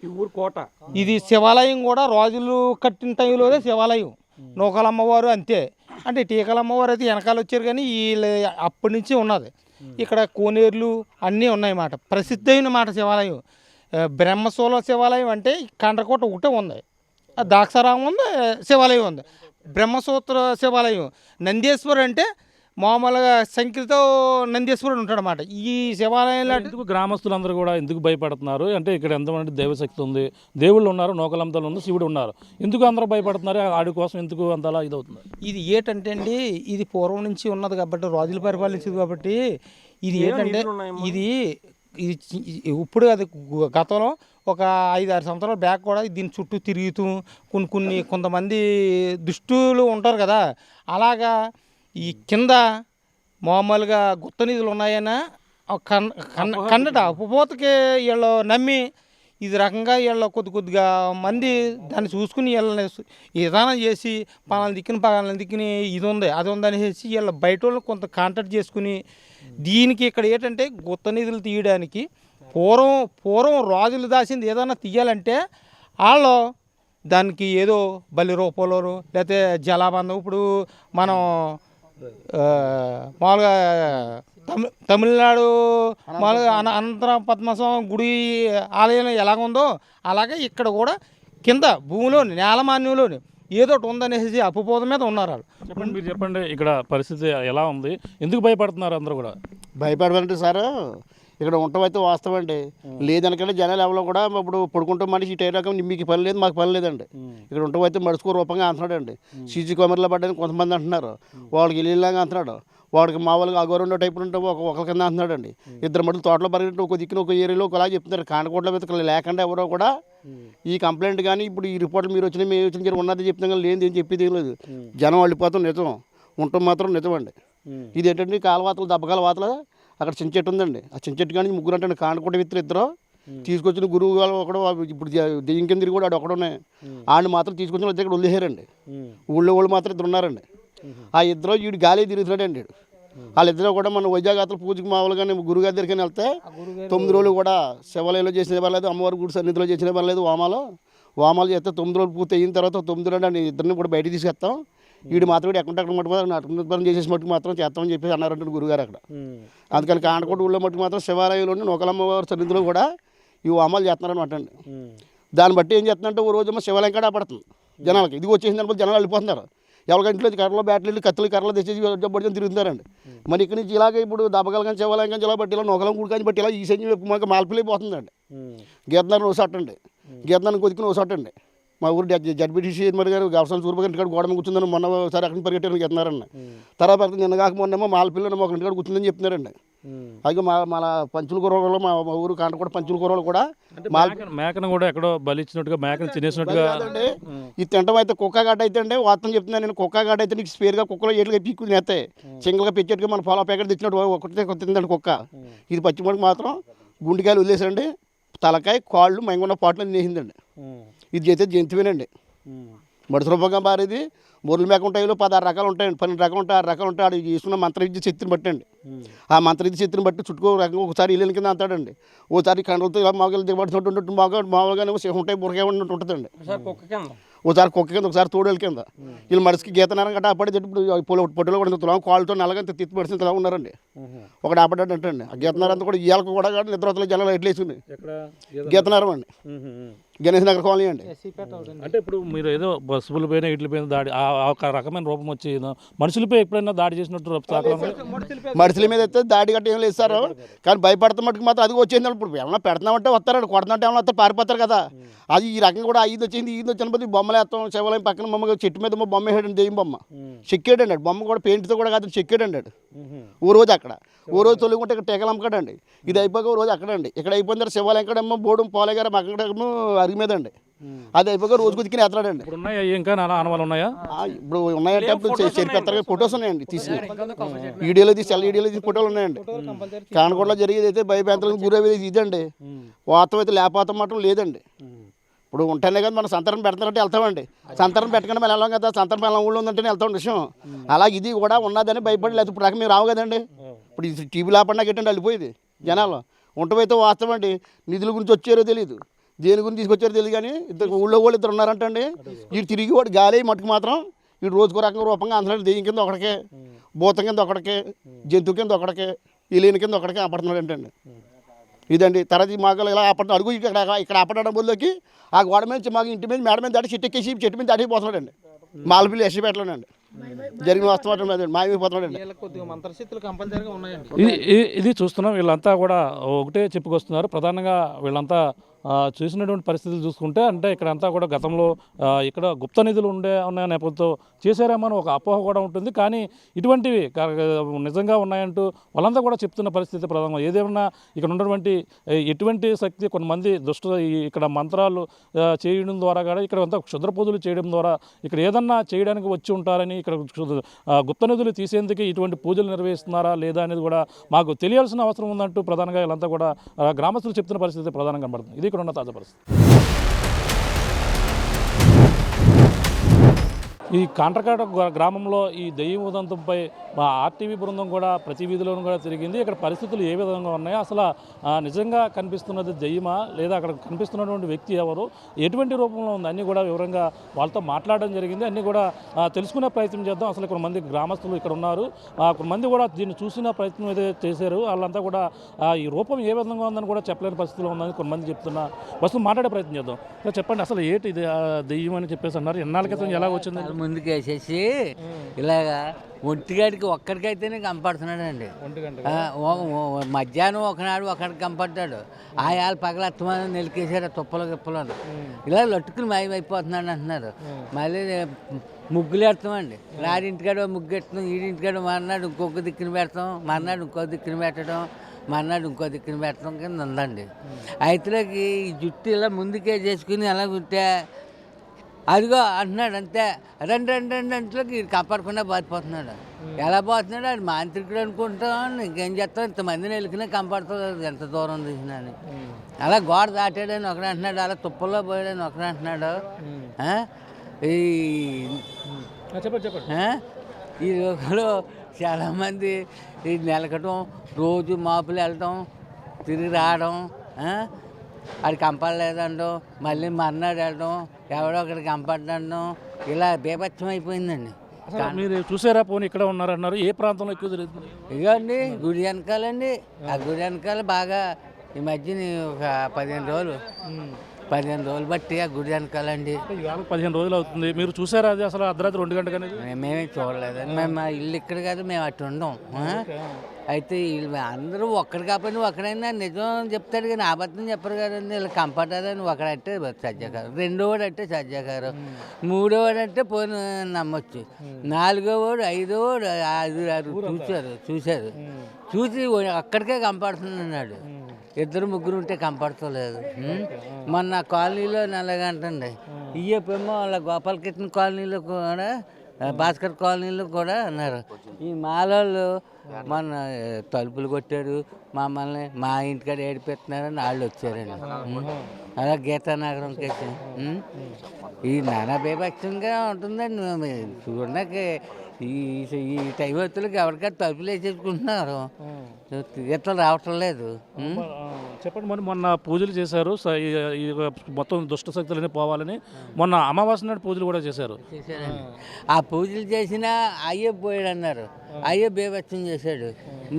ఇది ఊరు కోట. ఇది శివాలయం కూడా రాజులు కట్టిన టైంలోనే శివాలయం. నూకలమ్మవారు అంతే. అంటే టీకలమ్మవారు అయితే వెనకాల వచ్చారు, కానీ వీళ్ళు అప్పటి నుంచి ఉన్నది. ఇక్కడ కోనేరులు అన్నీ ఉన్నాయన్నమాట. ప్రసిద్ధమైన మాట శివాలయం. బ్రహ్మశూల శివాలయం అంటే కాండ్రకోట ఒకటే ఉంది, దాక్షారామం ఉంది, శివాలయం ఉంది. బ్రహ్మసూత్ర శివాలయం. నందీశ్వరు అంటే మామూలుగా సంఖ్యతో నందీశ్వరుడు ఉంటాడన్నమాట. ఈ శివాలయంలో ఎందుకు గ్రామస్తులందరూ కూడా ఎందుకు భయపడుతున్నారు అంటే ఇక్కడ ఎంతమంది దైవశక్తి ఉంది, దేవుళ్ళు ఉన్నారు, నూకలంతలు ఉంది, శివుడు ఉన్నారు, ఎందుకు అందరూ భయపడుతున్నారు? ఆడి కోసం ఎందుకు అంతలా ఇదవుతుంది? ఇది ఏంటంటే అండి, ఇది పూర్వం నుంచి ఉన్నది కాబట్టి, రాజులు పరిపాలించింది కాబట్టి. ఇది ఏంటంటే ఇది ఇప్పుడు అది గతంలో ఒక 5-6 సంవత్సరాల బ్యాక్ కూడా దీని చుట్టూ తిరుగుతూ కొంతమంది దుష్టులు ఉంటారు కదా, అలాగా ఈ కింద మామూలుగా గుత్త నిధులు ఉన్నాయన్న కన్నడ ఉపపోతకి వీళ్ళు నమ్మి ఇది రకంగా వీళ్ళ కొద్దిగా మంది దాన్ని చూసుకుని వీళ్ళని విధానం చేసి పలానా దిక్కుని ఇది ఉంది అది ఉంది అనేసి వీళ్ళ బయట వాళ్ళు కొంత కాంటాక్ట్ చేసుకుని దీనికి ఇక్కడ ఏంటంటే గుత్త నిధులు తీయడానికి పూర్వం రాజులు దాచింది ఏదైనా తీయాలంటే వాళ్ళు దానికి ఏదో బలి రూపంలోను లేకపోతే జలాబంధం ఇప్పుడు మనం మామూలుగా తమిళనాడు మామూలుగా అనంతర పద్మనాభస్వామి గుడి ఆలయం ఎలాగుందో అలాగే ఇక్కడ కూడా కింద భూమిలోని నేలమాన్యంలోని ఏదో ఒకటి ఉందనేసి అపబోధం మీద ఉన్నారు వాళ్ళు. చెప్పండి, మీరు చెప్పండి, ఇక్కడ పరిస్థితి ఎలా ఉంది, ఎందుకు భయపడుతున్నారు అందరూ కూడా? భయపడమంటే సార్ ఇక్కడ ఉండటమైతే వాస్తవం అండి. లేదనకంటే జనాలు ఎవరో కూడా ఇప్పుడు పడుకుంటాం మనిషి ఇటు రకం మీకు పని లేదు మాకు పని లేదండి. ఇక్కడ ఉండటమైతే మడుచుకో రూపంగా అంటున్నాడు అండి. సీసీ కెమెరాలో పడ్డని కొంతమంది అంటున్నారు, వాళ్ళకి ఇల్లులాగా అంటున్నాడు, వాడికి మామూలుగా అగోరెండో టైపులు ఉంటే ఒకరి కింద అంటున్నాడు అండి. ఇద్దరు మటుకు తోటలో పరిగెట్టి ఒక దిక్కున ఒక ఏరియాలో ఒకలా చెప్తున్నారు. కాండకోట్ల మీద లేకుండా ఎవరో కూడా ఈ కంప్లైంట్ కానీ ఇప్పుడు ఈ రిపోర్ట్లు మీరు వచ్చిన మేము వచ్చిన ఉన్నది చెప్తున్నాం కానీ లేని ఏం చెప్పేది ఏం లేదు. జనం వెళ్ళిపోతాం నిజం, ఉండటం మాత్రం నిజం అండి. ఇది ఏంటంటే కాలువాతలు దెబ్బకాల వాతలు అక్కడ చిన్న చెట్టు ఉందండి. ఆ చిన్న చెట్టు కానీ ముగ్గురు అంటే కాండకోట విత్తులు ఇద్దరు తీసుకొచ్చిన గురువు వాళ్ళు ఒకడు ఇప్పుడు దెయ్యం కింద కూడా వాడు ఒకడునే ఆయన మాత్రం తీసుకొచ్చిన వాళ్ళ దగ్గర వదిలేశారండి. ఊళ్ళో వాళ్ళు మాత్రం ఇద్దరు ఉన్నారండి. ఆ ఇద్దరు వీడు గాలి తిరుగుతున్నాడండి. వాళ్ళిద్దరూ కూడా మన వైజాగతల పూజకి మామూలుగానే గురుగారి దగ్గరికి వెళ్తే 9 రోజులు కూడా శివాలయంలో చేసిన పర్లేదు, అమ్మవారి గుడి సన్నిధిలో చేసిన పర్లేదు, వామాలు చేస్తే 9 రోజులు పూర్తి అయిన తర్వాత 9 రోజులు అండి ఇద్దరిని కూడా బయటికి తీసుకెళ్తాం. వీడు మాత్రం ఎక్కడ మట్టుకు చేసేసి మట్టుకు మాత్రం చేస్తామని చెప్పేసి అన్నారంటే గురుగారు అక్కడ. అందుకని కాండకోట ఊళ్ళో మట్టుకు మాత్రం శివాలయంలోని నూకలమ్మవారి సన్నిధిలో కూడా ఈ వామాలు చేస్తున్నారనమాట అండి. దాన్ని బట్టి ఏం చేస్తున్నారంటే ఓ రోజు శివాలయం కాడ పడుతుంది జనాలకి. ఇది వచ్చేసిన జనాలు వెళ్ళిపోతున్నారు. ఎవరికైనా ఇంట్లో కర్రలో బ్యాటరీలు కత్తులు కర్రలు తెచ్చేసి జబ్బడి తిరుగుతున్నారండి. మరి ఇక్కడి నుంచి ఇలాగే ఇప్పుడు దెబ్బకాల కానీ శివాలయం కానీ ఇలా బట్టి ఇలా నొకలం గుడికాని బట్టి ఇలా ఈ సైన్యం మాకు మాల్పిలైపోతుందండి. గీతనారు ఓసాటండి, గీతనాన్ని కొద్దికి ఓసాటండి. మా ఊరు జడ్బీటీసీ మరి గారు వ్యవసాయం సూర్పు గారి ఇంటికాడ గోడ మీద కూర్చుందని మొన్న ఒకసారి అక్కడికి పరిగెట్టారని చెప్తున్నారండి. తర్వాత నిన్న కాక మొన్నేమో మాల్పిల్లని ఒక ఇంటికాడ కూర్చుందని చెప్తున్నారండి. అలాగే మన పంచుల కూరలు మా ఊరు కాండకోట పంచుల కూరలు కూడా మేకను కూడా ఎక్కడో బలిచ్చినట్టుగా మేకను తినేసినట్టుగా ఈ తింటం అయితే కుక్క గడ్డ అయితే అండి వాస్తవం చెప్తున్నాను నేను. కుక్క గడ్డ అయితే నీకు స్పేర్గా కుక్కలో ఏట్లుగా పీక్కుని వేస్తాయి, సింగిల్గా పెంచేట్టుగా మన పొలం ప్యాకెట్ తెచ్చినట్టు ఒకటే తిందండి కుక్క. ఇది పచ్చిమడికి మాత్రం గుండెకాయలు వదిలేసండి, తలకాయ కాళ్ళు మైంగున్న పాటలు తినేసిందండి. ఇది చేస్తే జంతువేనండి. మడుసు రూపంగా మారేది మురళి మేక ఉంటాయిలో 16 రకాలు ఉంటాయండి, 12 రకాలు ఉంటాయి, 6 రకాలు ఉంటాయి. ఆడు తీసుకున్న మంత్రవిద్య శక్తిని బట్టి అండి. ఆ మంత్రవిద్య శక్తిని బట్టి చుట్టుకో రకంగా ఒకసారి ఇల్లు కింద అంటాడండి, ఓసారి కండలతో ఇలా మామూలు దిగబడుతున్నట్టు మామూలుగానే ఉంటాయి బురకాయ ఉన్నట్టు ఉంటుందండి. ఒకసారి కుక్క కింద ఒకసారి తోడేళ్ళ కింద వీళ్ళు మడిసికి గీతనారం గట్ట ఆపడేది. ఇప్పుడు పొట్టులో కూడా తులం కాళ్ళతో నల్లగా తిత్తి పడితే ఇలా ఉన్నారండి. ఒకటి ఆపడ్డాడు అంటండి. ఆ గీతనారం అంతా కూడా ఇవాళ కూడా నిద్రతలో జనాలు ఎట్లా వేసుకుని గీతనారం అండి, గణేష్ నగర్ కాలనీ అండి. అంటే ఇప్పుడు మీరు ఏదో బస్సుల పైన ఇట్ల పైన దాడి ఒక రకమైన రూపం వచ్చి మనుషులపై ఎప్పుడైనా దాడి చేసినట్టు మనుషుల మీద అయితే దాడి గట్ట ఏం లేదు సార్. కానీ భయపడతా మటుకు మాత్రం అది వచ్చేది. ఇప్పుడు ఏమన్నా పెడుతున్నామంటే వస్తారండి, కొడుతుంటే ఏమన్నా వస్తారు పారిపోతారు కదా. అది ఈ రకంగా కూడా ఐదు వచ్చింది, ఈది వచ్చిన బట్టి బొమ్మలు వేస్తాం. శివాలయం పక్కన బొమ్మ చెట్టు మీద బొమ్మ వేసాడండి, దెయ్యం బొమ్మ చెక్కాడండి. బొమ్మ కూడా పెయింట్తో కూడా కాదు చెక్కాడండి. ఓ రోజు అక్కడ, ఓ రోజు తొలుగుంటే ఇక్కడ టీకలు అమ్మకాడండి. ఇది అయిపోక ఓ రోజు అక్కడండి. ఇక్కడ అయిపోయిన తర్వాత శివాలయం ఎక్కడేమో బోడు పోలే గారు అక్కడేమో అరిగి మీద అండి. అది అయిపోక రోజు కుదికి ఎత్తడాడండి. ఇప్పుడు ఉన్నాయా ఇంకా ఆనవాళ్ళు ఉన్నాయా? ఇప్పుడు ఉన్నాయంటే ఇప్పుడు చెరిపేస్తారు. ఫొటోస్ ఉన్నాయండి తీసి, వీడియోలో తీసి వీడియోలో తీసి ఫోటోలు ఉన్నాయండి. కానకోటలో జరిగేది అయితే భయభ్రాంతులకు గురయ్యేది ఇదండి. వాస్తవం అయితే లేకపోతే మాత్రం లేదండి. ఇప్పుడు ఉంటేనే కదా మనం సంతరం పెడతారంటే వెళ్తామండి. సంతరం పెట్టకుండా మేము వెళ్ళాం కదా, సంతరం వెళ్ళాం ఊళ్ళో ఉందంటేనే వెళ్తాం విషయం. అలాగే ఇది కూడా ఉన్నదని భయపడి లేదు. ఇప్పుడు రకం మీరు రావు కదండి. ఇప్పుడు ఇది టీవీ లేపడినా గట్టండి వెళ్ళిపోయేది జనాలు. ఉంటమైతే వాస్తవం అండి. నిధుల గురించి వచ్చారో తెలియదు, దేని గురించి తీసుకొచ్చారో తెలియదు. కానీ ఇద్దరు ఊళ్ళో వాళ్ళు ఇద్దరు ఉన్నారంటండి. వీడు తిరిగి వాడు గాలి మట్టుకు మాత్రం వీడు రోజుకో రకంగా రూపంగా అంటున్నాడు. దెయ్యం కింద ఒకడికే, భూతం కింద ఒకడికే, జంతువు కింద ఒకడికే, ఇలేని కింద ఒకడికే ఆపడుతున్నాడు అంటండి. ఇదండి. తర్వాత మాకు ఇలా ఆపడం అడుగు ఇక్కడ ఆపడడం బదులుకి ఆ గోడ మీద మాకు ఇంటి మీద మేడ మీద దాటి చెట్టు ఎక్కేసి చెట్టు మీద దాటిపోతున్నాడండి. మాలపిల్లి ఎసి పెట్టలేనండి. జరిగిన వాస్తవం మాయమైపోతున్నాడండి. ఇది చూస్తున్నాం. వీళ్ళంతా కూడా ఒకటే చెప్పుకొస్తున్నారు. ప్రధానంగా వీళ్ళంతా చూసినటువంటి పరిస్థితులు చూసుకుంటే అంటే ఇక్కడంతా కూడా గతంలో ఇక్కడ గుప్త నిధులు ఉన్న నేపథ్యంతో చేశారేమో ఒక అపోహ కూడా ఉంటుంది. కానీ ఇటువంటివి నిజంగా ఉన్నాయంటూ వాళ్ళంతా కూడా చెప్తున్న పరిస్థితి ప్రధానంగా. ఏదేమన్నా ఇక్కడ ఉన్నటువంటి ఎటువంటి శక్తి కొంతమంది ఇక్కడ మంత్రాలు చేయడం ద్వారా కూడా ఇక్కడ అంతా క్షుద్ర పూజలు చేయడం ద్వారా ఇక్కడ ఏదన్నా చేయడానికి వచ్చి ఉంటారని, ఇక్కడ గుప్త నిధులు తీసేందుకు ఇటువంటి పూజలు నిర్వహిస్తున్నారా లేదా అనేది కూడా మాకు తెలియాల్సిన అవసరం ఉందంటూ ప్రధానంగా వీళ్ళంతా కూడా గ్రామస్తులు చెప్తున్న పరిస్థితి ప్రధానంగా కనబడుతుంది. ఇది ఇక్కడ ఉన్న తాజా పరిస్థితి. ఈ కాంట్రకాట గ్రామంలో ఈ దెయ్యం ఉదంతంపై మా ఆర్టీవీ బృందం కూడా ప్రతి వీధిలోనూ కూడా తిరిగింది. ఇక్కడ పరిస్థితులు ఏ విధంగా ఉన్నాయో, అసలు నిజంగా కనిపిస్తున్నది దెయ్యమా లేదా అక్కడ కనిపిస్తున్నటువంటి వ్యక్తి ఎవరు, ఎటువంటి రూపంలో ఉంది అన్నీ కూడా వివరంగా వాళ్ళతో మాట్లాడడం జరిగింది. అన్నీ కూడా తెలుసుకునే ప్రయత్నం చేద్దాం. అసలు కొంతమంది గ్రామస్తులు ఇక్కడ ఉన్నారు, కొంతమంది కూడా దీన్ని చూసిన ప్రయత్నం ఏదైతే చేశారు. వాళ్ళంతా కూడా ఈ రూపం ఏ విధంగా ఉందని కూడా చెప్పలేని పరిస్థితిలో ఉందని కొంతమంది చెప్తున్నారు. వస్తూ మాట్లాడే ప్రయత్నం చేద్దాం. చెప్పండి, అసలు ఏంటి ఇది దెయ్యం అని చెప్పేసి అన్నారు, ఎన్నాళ్ళ క్రితం ఎలా వచ్చింది? ముందుకు వేసేసి ఇలాగా ఒంటిగాడికి ఒక్కడికైతేనే కనపడుతున్నాడండి. మధ్యాహ్నం ఒకనాడు ఒకడికి కనపడ్డాడు. ఆయాలు పగల అత్తమానం నెలికేసారు తుప్పలు గిప్పలు. ఇలా లట్టుకుని మాయమైపోతున్నాడు అంటున్నారు. మళ్ళీ ముగ్గులు పెడతామండి. నాడింటికాడ ముగ్గు పెడతాం, ఈడింటికాడ మర్నాడు ఇంకొక దిక్కున పెడతాం, మర్నాడు ఇంకో దిక్కున పెట్టడం, మర్నాడు ఇంకో దిక్కున పెట్టడం కింద ఉందండి. అయితేకి ఈ జుట్టు ఇలా ముందుకే చేసుకుని ఎలా కుట్టే అదిగో అంటున్నాడు అంతే. రెండు రెండు రెండు అంట్లోకి కాపాడకుండా బాధిపోతున్నాడు. ఎలా పోతున్నాడు? అది మాంత్రికుడు అనుకుంటాం. ఇంకేం చేస్తాం, ఇంతమందిని వెళ్ళినా కాపాడుతుంది ఎంత దూరం తీసినా అని. అలా గోడ దాటాడని ఒకడు అంటున్నాడు, అలా తుప్పల్లో పోయాడని ఒకడు అంటున్నాడు. ఈ రోజులో చాలామంది ఈ నెలకటం, రోజు మాపులు వెళ్ళటం, తిరిగి రావడం, అది కంపడలేదండం, మళ్ళీ మర్నాడు వెళ్ళడం, ఎవడో ఒకటి కంపడడం, ఇలా బీభత్సం అయిపోయిందండి. మీరు చూసారా? పోనీ ఇక్కడ ఉన్నారన్నారు, ఏ ప్రాంతంలో ఎక్కువ జరుగుతుంది? ఇదండి గుడి వెనకాలండి. ఆ గుడి వెనకాల బాగా ఈ మధ్యన ఒక 15 రోజులు బట్టి ఆ గుడి వెనకాలండి. 15 రోజులు అవుతుంది. మీరు చూసారా అది అసలు అర్ధరాత్రి 2 గంటలకు అనేది? మేమేం చూడలేదండి. మేము మా ఇల్లు ఇక్కడ కాదు, మేము అటు ఉండం. అయితే వీళ్ళు అందరూ ఒక్కడు కాకపోయినా ఒకడైనా నిజం చెప్తాడు కానీ అబద్ధం చెప్పరు కదండి. వీళ్ళు కంపటదని ఒకడంటే సజ్జకారు, రెండోవాడు అంటే సజ్జకారు, మూడోవాడు అంటే పోనీ నమ్మొచ్చు, నాలుగోవాడు, ఐదోవాడు, 5, 6 చూసి అక్కడికే కంపడుతున్నాడు. 2, 3 ఉంటే కంపడతలేదు. మొన్న కాలనీలో నెలగంటండి ఇయ్యేమో వాళ్ళ గోపాలకృష్ణ కాలనీలో కూడా, భాస్కర్ కాలనీలో కూడా అన్నారు. ఈ మాలోళ్ళు మొన్న తలుపులు కొట్టారు, మమ్మల్ని మా ఇంటికాడ ఏడిపెడుతున్నారని వాళ్ళు వచ్చారండి. అలా గీతానగరంకి ఈ నానా బీభత్సంగా ఉంటుందండి. చూడడానికి ఈ టైం వచ్చేకి ఎవరికైనా తలుపులు వేసేసుకుంటున్నారు, గీతలు రావటం లేదు. చెప్పండి, మరి మొన్న పూజలు చేశారు, ఈ మొత్తం దుష్ట శక్తులన్నీ పోవాలని మొన్న అమావాస్య నాడు పూజలు కూడా చేశారు. ఆ పూజలు చేసినా అయ్యే పోయాడు అన్నారు, అయ్యే బీభత్సం చేశాడు.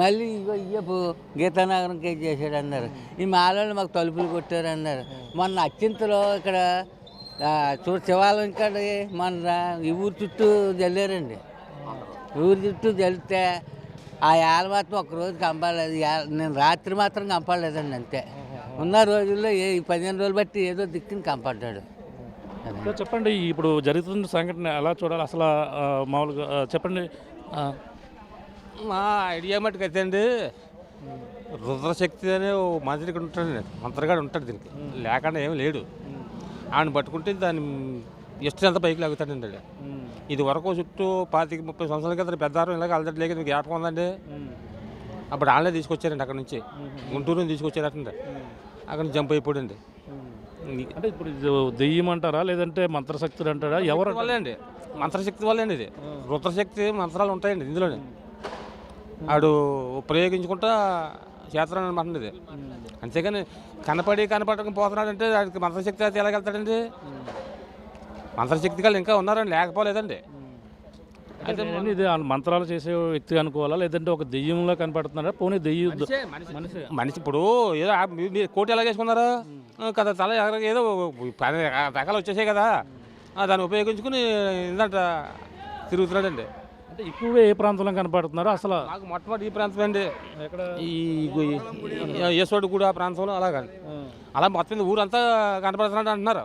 మళ్ళీ ఇగో ఇయ్యపు గీతానగరంకి చేశాడు అన్నారు. ఈ మాలలో మాకు తలుపులు కొట్టారు అన్నారు. మొన్న అత్యంతలో ఇక్కడ శివాలయం ఇక్కడ మన ఈ ఊరు చుట్టూ జల్లారండి. ఊరి చుట్టూ జల్లితే ఆ ఏళ్ళ మాత్రం ఒక్కరోజు కంపలేదు. నేను రాత్రి మాత్రం కంపలేదండి అంతే. ఉన్న రోజుల్లో 15 రోజులు బట్టి ఏదో దిక్కుని కంపడ్డాడు. చెప్పండి, ఇప్పుడు జరుగుతున్న సంఘటన ఎలా చూడాలి అసలు మామూలుగా చెప్పండి. మా ఐడియా మటుకు అయితే అండి, రుద్రశక్తి అనే మంత్రికుడు ఉంటాడండి, మంత్రగాడు ఉంటాడు. దీనికి లేకుండా ఏమి లేడు. ఆయన పట్టుకుంటే దాన్ని ఇష్టం ఎంత పైకి లాగుతాడండి. ఇది వరకు చుట్టూ 25-30 సంవత్సరాల క్రితం పెద్దారం ఇలాగ అలదటి లేక మీకు జ్ఞాపకం ఉందండి. అప్పుడు వాళ్ళే తీసుకొచ్చారండి, అక్కడ నుంచి గుంటూరు తీసుకొచ్చారటండి. అక్కడ నుంచి జంప్ అయిపోయాడండి. అంటే ఇప్పుడు దెయ్యం అంటారా లేదంటే మంత్రశక్తులు అంటారా? ఎవరు వల్లే అండి? మంత్రశక్తి వల్లే అండి. ఇది రుద్రశక్తి మంత్రాలు ఉంటాయండి ఇందులోనే. ఆడు ప్రయోగించుకుంటా చేస్తున్నాడు అనమాట ఇది. అంతేగాని కనపడక పోతున్నాడంటే వాడికి మంత్రశక్తి అయితే ఎలాగెళ్తాడండి? మంత్రశక్తి కాళ్ళు ఇంకా ఉన్నారండి, లేకపోలేదండి. అయితే ఇది మంత్రాలు చేసే వ్యక్తి అనుకోవాలా లేదంటే ఒక దెయ్యంలో కనపడుతున్నారా? పోనీ దెయ్యం మనిషి ఇప్పుడు ఏదో మీరు కోటి ఎలా చేసుకున్నారు కదా, తల ఏదో రకాలు వచ్చేసాయి కదా, దాన్ని ఉపయోగించుకుని ఏంటంట తిరుగుతున్నాడండి. అంటే ఎక్కువగా ఏ ప్రాంతంలో కనపడుతున్నారు అసలు? నాకు మొట్టమొదటి ఈ ప్రాంతం అండి, ఈ యేసోడు కూడా ఆ ప్రాంతంలో అలాగా అలా మొత్తం ఊరంతా కనపడుతున్నాడు అంటున్నారు.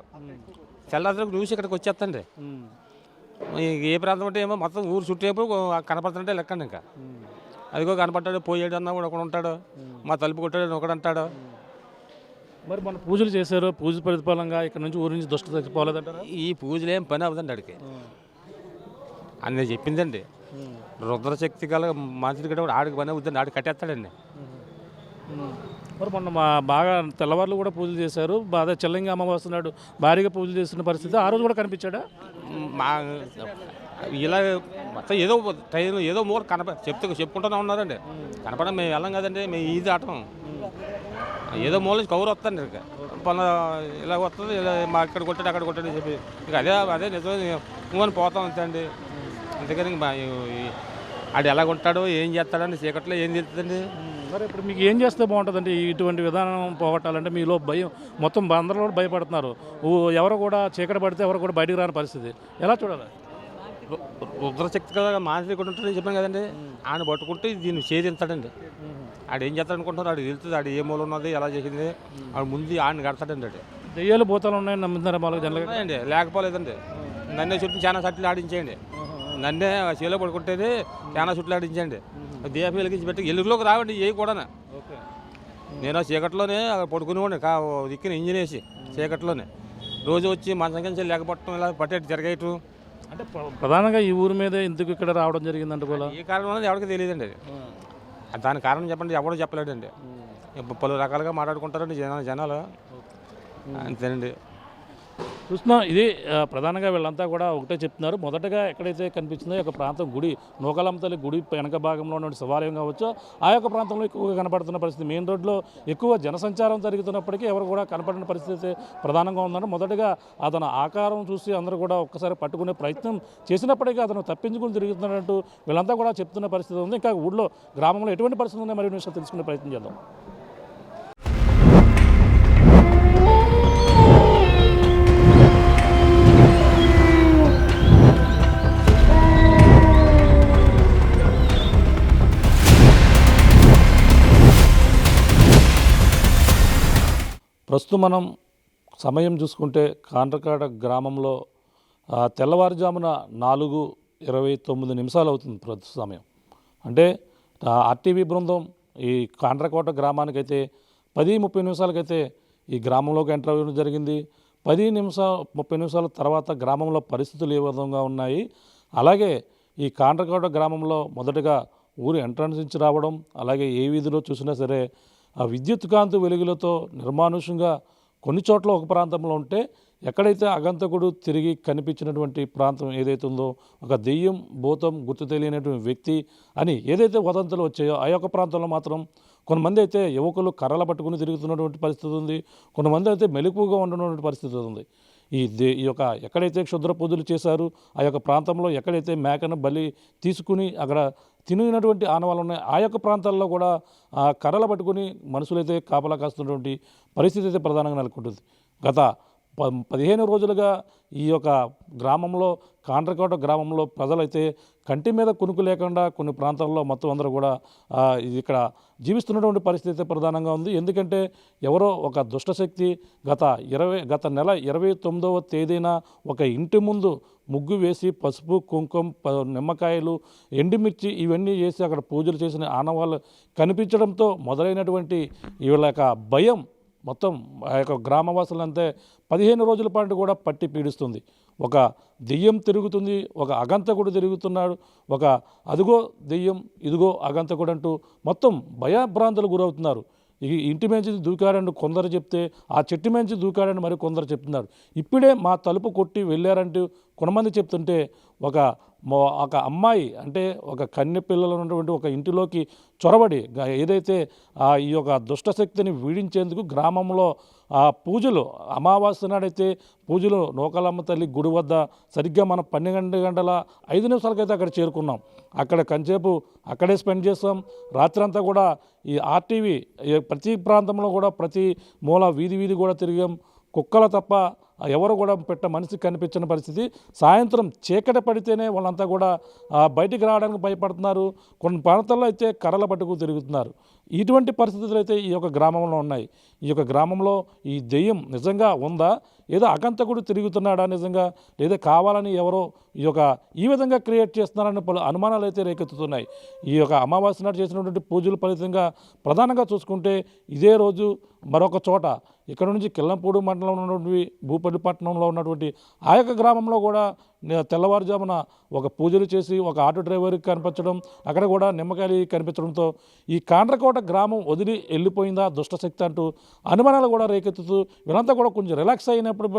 తెల్లారికి న్యూస్ ఇక్కడికి వచ్చేస్తండి. ఏ ప్రాంతం అంటే ఏమో మొత్తం ఊరు చుట్టేపు కనపడుతుంటే లెక్కండి. ఇంకా అదిగో కనపడ్డాడు, పోయాడు అన్న కూడా ఒకడు ఉంటాడు, మా తలుపు కొట్టాడు ఒకడు అంటాడు. మరి మన పూజలు చేశారు, పూజ ప్రతిఫలంగా ఇక్కడ నుంచి ఊరి నుంచి దుష్ట చచ్చిపోలేదంటారా? ఈ పూజలు ఏం పని అవ్వదండి అడికి అని చెప్పిందండి. రుద్రశక్తి గల మంత్రి కూడా ఆడికి పని అవుతుంది, ఆడికి కట్టేస్తాడండి. మరి మొన్న బాగా తెల్లవారులు కూడా పూజలు చేశారు, బాగా చెల్లంగి అమావాస్య నాడు భారీగా పూజలు చేస్తున్న పరిస్థితి ఆ రోజు కూడా కనిపించాడా? మా ఇలా మొత్తం ఏదో ట్రైన్ ఏదో మూల చెప్పుకుంటూనే ఉన్నారండి. కనపడం మేము వెళ్ళం కదండి, మేము ఈజీ ఆటం ఏదో మూల నుంచి కౌరు వస్తాండి. ఇక పలానా ఇలా వస్తుంది, ఇలా మా ఇక్కడ కొట్టాడు అక్కడ కొట్టాడు చెప్పి ఇక అదే నిజమే నువ్వు పోతాం అంతే అండి. అందుకని ఆడు ఎలా ఉంటాడో ఏం చేస్తాడని చీకట్లో ఏం తెలుస్తుందండి. మరి ఇప్పుడు మీకు ఏం చేస్తే బాగుంటుందండి ఇటువంటి విధానం పోగొట్టాలంటే? మీలో భయం మొత్తం అందరూ కూడా భయపడుతున్నారు, ఎవరు కూడా చీకటి పడితే ఎవరు కూడా బయటికి రాని పరిస్థితి ఎలా చూడాలి? రుద్రశక్తి కదా మానసిక ఉంటుంది చెప్పాను కదండి. ఆయన పట్టుకుంటే దీన్ని ఛేదించాడండి. ఆడు ఏం చేస్తాడు అనుకుంటున్నారు, ఆడు వెళ్తుంది, ఆడు ఏ మూల ఉన్నది ఎలా చేసింది ఆడు ముందు ఆయన కడతాడండి. ఆడు దెయ్యాలు భూతాలు ఉన్నాయని నమ్ముతున్నారు మామూలుగా జనరల్గా? ఉన్నాయండి, లేకపోలేదండి. నన్నే చుట్టూ చాలా సట్లు ఆడించేయండి, నన్నే చేలో పడుకుంటేనే చాలా చుట్లు ఆడించండి. దీపం వెలిగించి పెట్టి ఎల్లులోకి రావండి ఏ కూడా. నేను చీకట్లోనే పడుకునేవాడిని దిక్కున ఇంజిన్ వేసి చీకట్లోనే రోజు వచ్చి మంచం కింద లేకపోవటం ఇలా పట్టేట్టు జరగేయటం. అంటే ప్రధానంగా ఈ ఊరి మీద ఎందుకు ఇక్కడ రావడం జరిగిందంటే కూడా ఏ కారణం అనేది ఎవరికి తెలియదండి. అది దాని కారణం చెప్పండి, ఎవడో చెప్పలేడండి. పలు రకాలుగా మాట్లాడుకుంటారండి జనాలు అంతేనండి. చూస్తున్నాం ఇది ప్రధానంగా వీళ్ళంతా కూడా ఒకటే చెప్తున్నారు. మొదటగా ఎక్కడైతే కనిపించిందో ఈ యొక్క ప్రాంతం గుడి నూకాలమ్మ తల్లి గుడి వెనక భాగంలో ఉన్న శివాలయం కావచ్చు, ఆ యొక్క ప్రాంతంలో ఎక్కువగా కనపడుతున్న పరిస్థితి. మెయిన్ రోడ్లో ఎక్కువ జనసంచారం జరుగుతున్నప్పటికీ ఎవరు కూడా కనపడిన పరిస్థితి ప్రధానంగా ఉందంటే మొదటగా అతను ఆకారం చూసి అందరూ కూడా ఒక్కసారి పట్టుకునే ప్రయత్నం చేసినప్పటికీ అతను తప్పించుకుని తిరుగుతున్నట్టు వీళ్ళంతా కూడా చెప్తున్న పరిస్థితి ఉంది. ఇంకా ఊళ్ళో గ్రామంలో ఎటువంటి పరిస్థితి ఉందో మరి విషయం తెలుసుకునే ప్రయత్నం చేద్దాం. ప్రస్తుతం మనం సమయం చూసుకుంటే కాండ్రకాడ గ్రామంలో తెల్లవారుజామున 4:29 అవుతుంది ప్రస్తుత సమయం. అంటే ఆర్టీవీ బృందం ఈ కాండ్రకోట గ్రామానికైతే 10:30 ఈ గ్రామంలోకి ఎంటర్ అవ్వడం జరిగింది. 10-30 తర్వాత గ్రామంలో పరిస్థితులు ఏ విధంగా ఉన్నాయి, అలాగే ఈ కాండ్రకోట గ్రామంలో మొదటగా ఊరు ఎంట్రన్స్ నుంచి రావడం, అలాగే ఏ వీధిలో చూసినా సరే ఆ విద్యుత్ కాంతి వెలుగులతో నిర్మానుష్యంగా కొన్ని చోట్ల ఒక ప్రాంతంలో ఉంటే ఎక్కడైతే అగంతకుడు తిరిగి కనిపించినటువంటి ప్రాంతం ఏదైతే ఉందో ఒక దెయ్యం భూతం గుర్తు తెలియనటువంటి వ్యక్తి అని ఏదైతే వదంతులు వచ్చాయో ఆ యొక్క ప్రాంతంలో మాత్రం కొంతమంది అయితే యువకులు కర్రలు పట్టుకుని తిరుగుతున్నటువంటి పరిస్థితి ఉంది, కొంతమంది అయితే మెలకువగా ఉండనటువంటి పరిస్థితి ఉంది. ఈ యొక్క ఎక్కడైతే క్షుద్ర పూజలు చేశారు ఆ యొక్క ప్రాంతంలో ఎక్కడైతే మేకను బలి తీసుకుని అక్కడ తినినటువంటి ఆనవాళ్ళు ఉన్నాయి, ఆ యొక్క ప్రాంతాల్లో కూడా కర్రలు పట్టుకుని మనుషులైతే కాపలా కాస్తున్నటువంటి పరిస్థితి అయితే ప్రధానంగా నెలకొంటుంది. గత 15 రోజులుగా ఈ యొక్క గ్రామంలో కాండ్రకోట గ్రామంలో ప్రజలైతే కంటి మీద కునుకు లేకుండా కొన్ని ప్రాంతాల్లో మొత్తం అందరూ కూడా ఇక్కడ జీవిస్తున్నటువంటి పరిస్థితి అయితే ప్రధానంగా ఉంది. ఎందుకంటే ఎవరో ఒక దుష్టశక్తి గత నెల 29వ తేదీన ఒక ఇంటి ముందు ముగ్గు వేసి పసుపు కుంకుమ నిమ్మకాయలు ఎండుమిర్చి ఇవన్నీ చేసి అక్కడ పూజలు చేసిన ఆనవాళ్ళు కనిపించడంతో మొదలైనటువంటి వీళ్ళ యొక్క భయం మొత్తం ఆ యొక్క గ్రామవాసులంతే 15 రోజుల పాటు కూడా పట్టి పీడిస్తుంది. ఒక దెయ్యం తిరుగుతుంది, ఒక అగంతకుడు తిరుగుతున్నాడు, ఒక అదుగో దెయ్యం ఇదిగో అగంతకుడు అంటూ మొత్తం భయభ్రాంతులు గురవుతున్నారు. ఈ ఇంటి మంచి దూకాడని కొందరు చెప్తే ఆ చెట్టు మంచి దూకాడని మరి కొందరు చెప్తున్నారు. ఇప్పుడే మా తలుపు కొట్టి వెళ్ళారంటూ కొంతమంది చెప్తుంటే ఒక అమ్మాయి అంటే ఒక కన్య పిల్లలు ఉన్నటువంటి ఒక ఇంటిలోకి చొరబడి ఏదైతే ఈ యొక్క దుష్టశక్తిని వీడించేందుకు గ్రామంలో పూజలు అమావాస్య నాడైతే పూజలు నూకాలమ్మ తల్లి గుడి వద్ద సరిగ్గా మనం 12:05 అక్కడ చేరుకున్నాం. అక్కడ కంచేపు అక్కడే స్పెండ్ చేస్తాం. రాత్రంతా కూడా ఈ ఆర్టీవీ ప్రతి ప్రాంతంలో కూడా ప్రతి మూల వీధి కూడా తిరిగాం. కుక్కల తప్ప ఎవరు కూడా మనిషి కనిపించిన పరిస్థితి. సాయంత్రం చీకటి పడితేనే వాళ్ళంతా కూడా బయటికి రావడానికి భయపడుతున్నారు. కొన్ని ప్రాంతాల్లో అయితే కర్రల పట్టుకు తిరుగుతున్నారు. ఇటువంటి పరిస్థితులు అయితే ఈ యొక్క గ్రామంలో ఉన్నాయి. ఈ యొక్క గ్రామంలో ఈ దెయ్యం నిజంగా ఉందా, ఏదో అగంతకుడు తిరుగుతున్నాడా నిజంగా, లేదా కావాలని ఎవరో ఈ విధంగా క్రియేట్ చేస్తున్నారని పలు అనుమానాలు అయితే రేకెత్తుతున్నాయి. ఈ యొక్క అమావాస్య నాడు చేసినటువంటి పూజల ఫలితంగా ప్రధానంగా చూసుకుంటే ఇదే రోజు మరొక చోట ఇక్కడ నుంచి కిల్లంపూడి మండలంలో ఉన్నటువంటి భూపల్లి పట్టణంలో ఉన్నటువంటి ఆ యొక్క గ్రామంలో కూడా తెల్లవారుజామున ఒక పూజలు చేసి ఒక ఆటో డ్రైవర్కి కనిపించడం, అక్కడ కూడా నిమ్మకాయలు కనిపించడంతో ఈ కాండ్రకోట గ్రామం వదిలి వెళ్ళిపోయిందా దుష్టశక్తి అంటూ అనుమానాలు కూడా రేకెత్తుతూ వీళ్ళంతా కూడా కొంచెం రిలాక్స్ అయినప్పుడు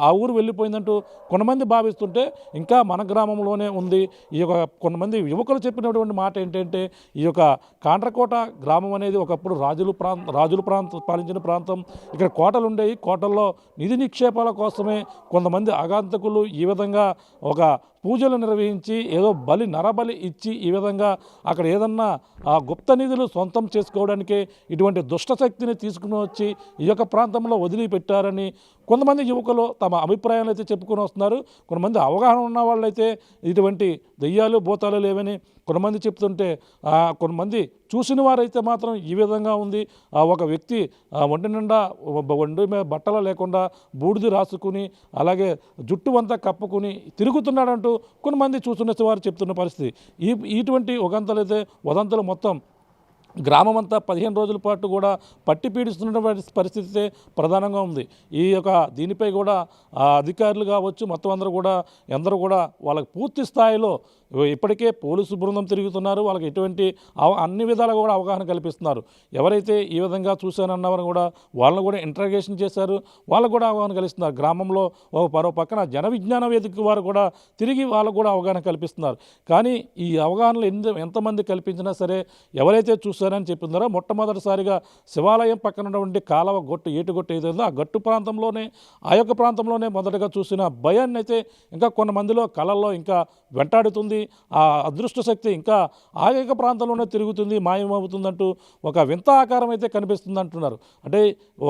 ఆ ఊరు వెళ్ళిపోయిందంటూ కొంతమంది భావిస్తుంటే ఇంకా మన గ్రామంలోనే ఉంది. ఈ యొక్క కొంతమంది యువకులు చెప్పినటువంటి మాట ఏంటంటే ఈ యొక్క కాండ్రకోట గ్రామం అనేది ఒకప్పుడు రాజులు పాలించిన ప్రాంతం. ఇక్కడ కోటలు ఉండేవి. కోటల్లో నిధి నిక్షేపాల కోసమే కొంతమంది ఆగంతకులు ఈ విధంగా ఒక పూజలు నిర్వహించి ఏదో నరబలి ఇచ్చి ఈ విధంగా అక్కడ ఏదన్నా గుప్త నిధులు సొంతం చేసుకోవడానికే ఇటువంటి దుష్టశక్తిని తీసుకుని వచ్చి ఈ యొక్క ప్రాంతంలో వదిలిపెట్టారని కొంతమంది యువకులు తమ అభిప్రాయాలు అయితే చెప్పుకొని వస్తున్నారు. కొంతమంది అవగాహన ఉన్న వాళ్ళైతే ఇటువంటి దెయ్యాలు భూతాలు లేవని కొంతమంది చెప్తుంటే, కొంతమంది చూసిన వారైతే మాత్రం ఈ విధంగా ఉంది. ఒక వ్యక్తి ఒంటి నిండా ఒంటి మీద బట్టలు లేకుండా బూడిది రాసుకుని అలాగే జుట్టు అంతా కప్పుకుని తిరుగుతున్నాడంటూ కొంతమంది చూస్తున్న వారు చెప్తున్న పరిస్థితి. ఇటువంటి వదంతులు మొత్తం గ్రామం అంతా 15 రోజుల పాటు కూడా పట్టి పీడిస్తున్న పరిస్థితి ప్రధానంగా ఉంది. ఈ యొక్క దీనిపై కూడా అధికారులు కావచ్చు మొత్తం అందరూ కూడా వాళ్ళకి పూర్తి స్థాయిలో ఇప్పటికే పోలీసు బృందం తిరుగుతున్నారు. వాళ్ళకి ఎటువంటి అన్ని విధాలుగా కూడా అవగాహన కల్పిస్తున్నారు. ఎవరైతే ఈ విధంగా చూశానన్నవారు కూడా వాళ్ళని కూడా ఇంట్రాగేషన్ చేశారు. వాళ్ళకు కూడా అవగాహన కల్పిస్తున్నారు. గ్రామంలో మరో పక్కన జన విజ్ఞాన వేదిక వారు కూడా తిరిగి వాళ్ళకు కూడా అవగాహన కల్పిస్తున్నారు. కానీ ఈ అవగాహనలు ఎంతమంది కల్పించినా సరే ఎవరైతే చూశారని చెప్తున్నారో మొట్టమొదటిసారిగా శివాలయం పక్కన ఉన్నటువంటి కాలవ ఏటుగొట్టు ఏదైందో ఆ గట్టు ప్రాంతంలోనే ఆ యొక్క ప్రాంతంలోనే మొదటగా చూసిన భయాన్ని అయితే ఇంకా కొంతమందిలో కళల్లో ఇంకా వెంటాడుతుంది. ఆ అదృష్ట శక్తి ఇంకా ఆ యొక్క ప్రాంతంలోనే తిరుగుతుంది, మాయమవుతుందంటూ ఒక వింత ఆకారం అయితే కనిపిస్తుంది అంటున్నారు. అంటే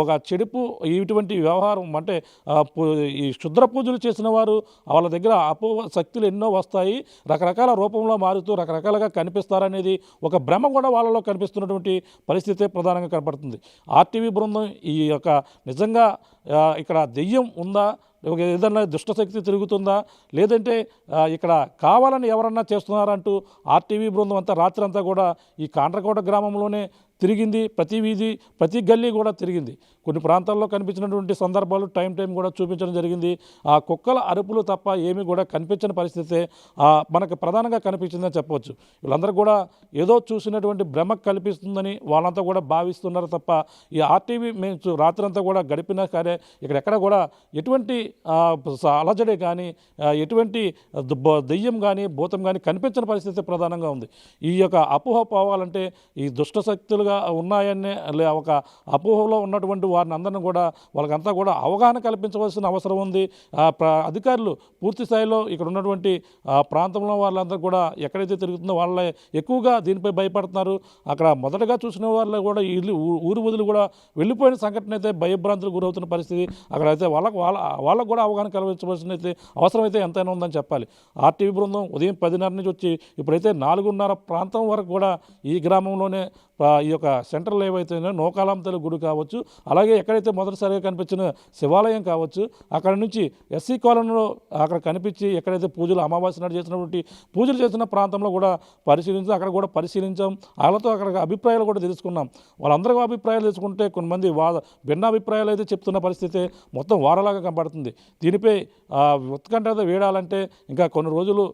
ఒక చెడుపు ఇటువంటి వ్యవహారం అంటే ఈ క్షుద్ర పూజలు చేసిన వారు వాళ్ళ దగ్గర శక్తులు ఎన్నో వస్తాయి, రకరకాల రూపంలో మారుతూ రకరకాలుగా కనిపిస్తారనేది ఒక భ్రమ కూడా వాళ్ళలో కనిపిస్తున్నటువంటి పరిస్థితే ప్రధానంగా కనపడుతుంది. ఆర్టీవీ బృందం ఈ యొక్క నిజంగా ఇక్కడ దెయ్యం ఉందా, ఏదన్నా దుష్టశక్తి తిరుగుతుందా, లేదంటే ఇక్కడ కావాలని ఎవరన్నా చేస్తున్నారంటూ ఆర్టీవీ బృందం అంతా రాత్రి అంతా కూడా ఈ కాండ్రకోట గ్రామంలోనే తిరిగింది. ప్రతి వీధి ప్రతి గల్లీ కూడా తిరిగింది. కొన్ని ప్రాంతాల్లో కనిపించినటువంటి సందర్భాలు టైం కూడా చూపించడం జరిగింది. ఆ కుక్కల అరుపులు తప్ప ఏమీ కూడా కనిపించని పరిస్థితే మనకు ప్రధానంగా కనిపించిందని చెప్పవచ్చు. వీళ్ళందరూ కూడా ఏదో చూసినటువంటి భ్రమ కల్పిస్తుందని వాళ్ళంతా కూడా భావిస్తున్నారు తప్ప ఈ ఆర్టీవీ మేము రాత్రంతా కూడా గడిపినా సరే ఇక్కడెక్కడ కూడా ఎటువంటి అలజడే కానీ ఎటువంటి దెయ్యం కానీ భూతం కానీ కనిపించని పరిస్థితి ప్రధానంగా ఉంది. ఈ యొక్క అపోహ పోవాలంటే ఈ దుష్ట శక్తులుగా ఉన్నాయనే ఒక అపోహలో ఉన్నటువంటి వారిని అందరిని కూడా వాళ్ళకంతా కూడా అవగాహన కల్పించవలసిన అవసరం ఉంది. అధికారులు పూర్తి స్థాయిలో ఇక్కడ ఉన్నటువంటి ప్రాంతంలో వాళ్ళందరూ కూడా ఎక్కడైతే తిరుగుతుందో వాళ్ళే ఎక్కువగా దీనిపై భయపడుతున్నారు. అక్కడ మొదటగా చూసిన వాళ్ళు కూడా ఊరు వదిలి కూడా వెళ్ళిపోయిన సంఘటన అయితే భయభ్రాంతులకు గురవుతున్న పరిస్థితి. అక్కడైతే వాళ్ళకు కూడా అవగాహన కల్పించవలసిన అయితే అవసరం అయితే ఎంతైనా ఉందని చెప్పాలి. ఆర్టీవీ బృందం ఉదయం 10:30 నుంచి వచ్చి ఇప్పుడైతే 4:30 ప్రాంతం వరకు కూడా ఈ గ్రామంలోనే ఈ యొక్క సెంటర్లు ఏవైతే నోకాలాంతల గుడి కావచ్చు, అలాగే ఎక్కడైతే మొదటిసారిగా కనిపించిన శివాలయం కావచ్చు, అక్కడ నుంచి ఎస్సీ కాలనీలో అక్కడ కనిపించి ఎక్కడైతే పూజలు అమావాస్య నాడు చేసినటువంటి పూజలు చేసిన ప్రాంతంలో కూడా అక్కడ కూడా పరిశీలించాం. వాళ్ళతో అక్కడ అభిప్రాయాలు కూడా తెలుసుకున్నాం. వాళ్ళందరూ అభిప్రాయాలు తెలుసుకుంటే కొంతమంది భిన్నాభిప్రాయాలు అయితే చెప్తున్న పరిస్థితి మొత్తం వారలాగా కనబడుతుంది. దీనిపై ఉత్కంఠ వేడాలంటే ఇంకా కొన్ని రోజులు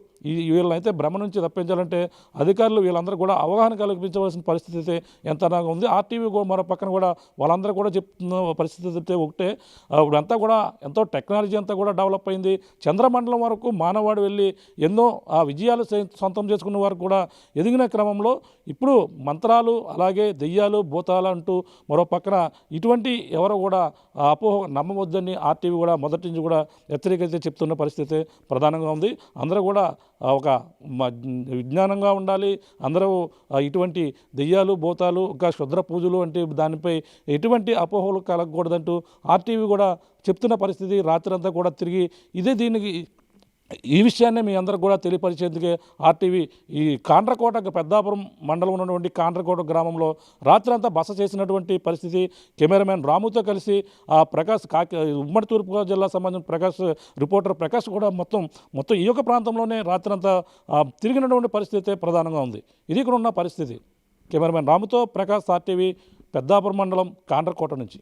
వీళ్ళనైతే భ్రమ నుంచి తప్పించాలంటే అధికారులు వీళ్ళందరూ కూడా అవగాహన కల్పించవలసిన పరిస్థితి అయితే ఎంతగా ఉంది. ఆర్టీవీ మరో పక్కన కూడా వాళ్ళందరూ కూడా చెప్తున్న పరిస్థితి అయితే ఒకటే, ఇప్పుడంతా కూడా ఎంతో టెక్నాలజీ అంతా కూడా డెవలప్ అయింది. చంద్రమండలం వరకు మానవాడు వెళ్ళి ఎన్నో విజయాలు సొంతం చేసుకున్న వారు కూడా ఎదిగిన క్రమంలో ఇప్పుడు మంత్రాలు అలాగే దెయ్యాలు భూతాలు అంటూ మరో పక్కన ఇటువంటి ఎవరో కూడా అపోహ నమ్మవద్దని ఆర్టీవీ కూడా మొదటి నుంచి కూడా హెచ్చరిక అయితే చెప్తున్న పరిస్థితి ప్రధానంగా ఉంది. అందరూ కూడా ఒక విజ్ఞానంగా ఉండాలి. అందరూ ఇటువంటి దెయ్యాలు భూతాలు ఇంకా క్షుద్ర పూజలు అంటే దానిపై ఎటువంటి అపోహలు కలగకూడదంటూ ఆర్టీవీ కూడా చెప్తున్న పరిస్థితి. రాత్రి అంతా కూడా తిరిగి ఈ విషయాన్ని మీ అందరికి కూడా తెలియపరిచేందుకే ఆర్టీవీ ఈ కాండ్రకోట పెద్దాపురం మండలం ఉన్నటువంటి కాండ్రకోట గ్రామంలో రాత్రి అంతా బస చేసినటువంటి పరిస్థితి. కెమెరామెన్ రాముతో కలిసి ప్రకాష్ ఉమ్మడి తూర్పుగోదావరి జిల్లా సంబంధించిన రిపోర్టర్ ప్రకాష్ కూడా మొత్తం ఈ యొక్క ప్రాంతంలోనే రాత్రి అంతా తిరిగినటువంటి పరిస్థితి ప్రధానంగా ఉంది. ఇది ఇక్కడ ఉన్న పరిస్థితి. కెమెరామెన్ రాముతో ప్రకాష్, ఆర్టీవీ, పెద్దాపురం మండలం కాండ్రకోట నుంచి.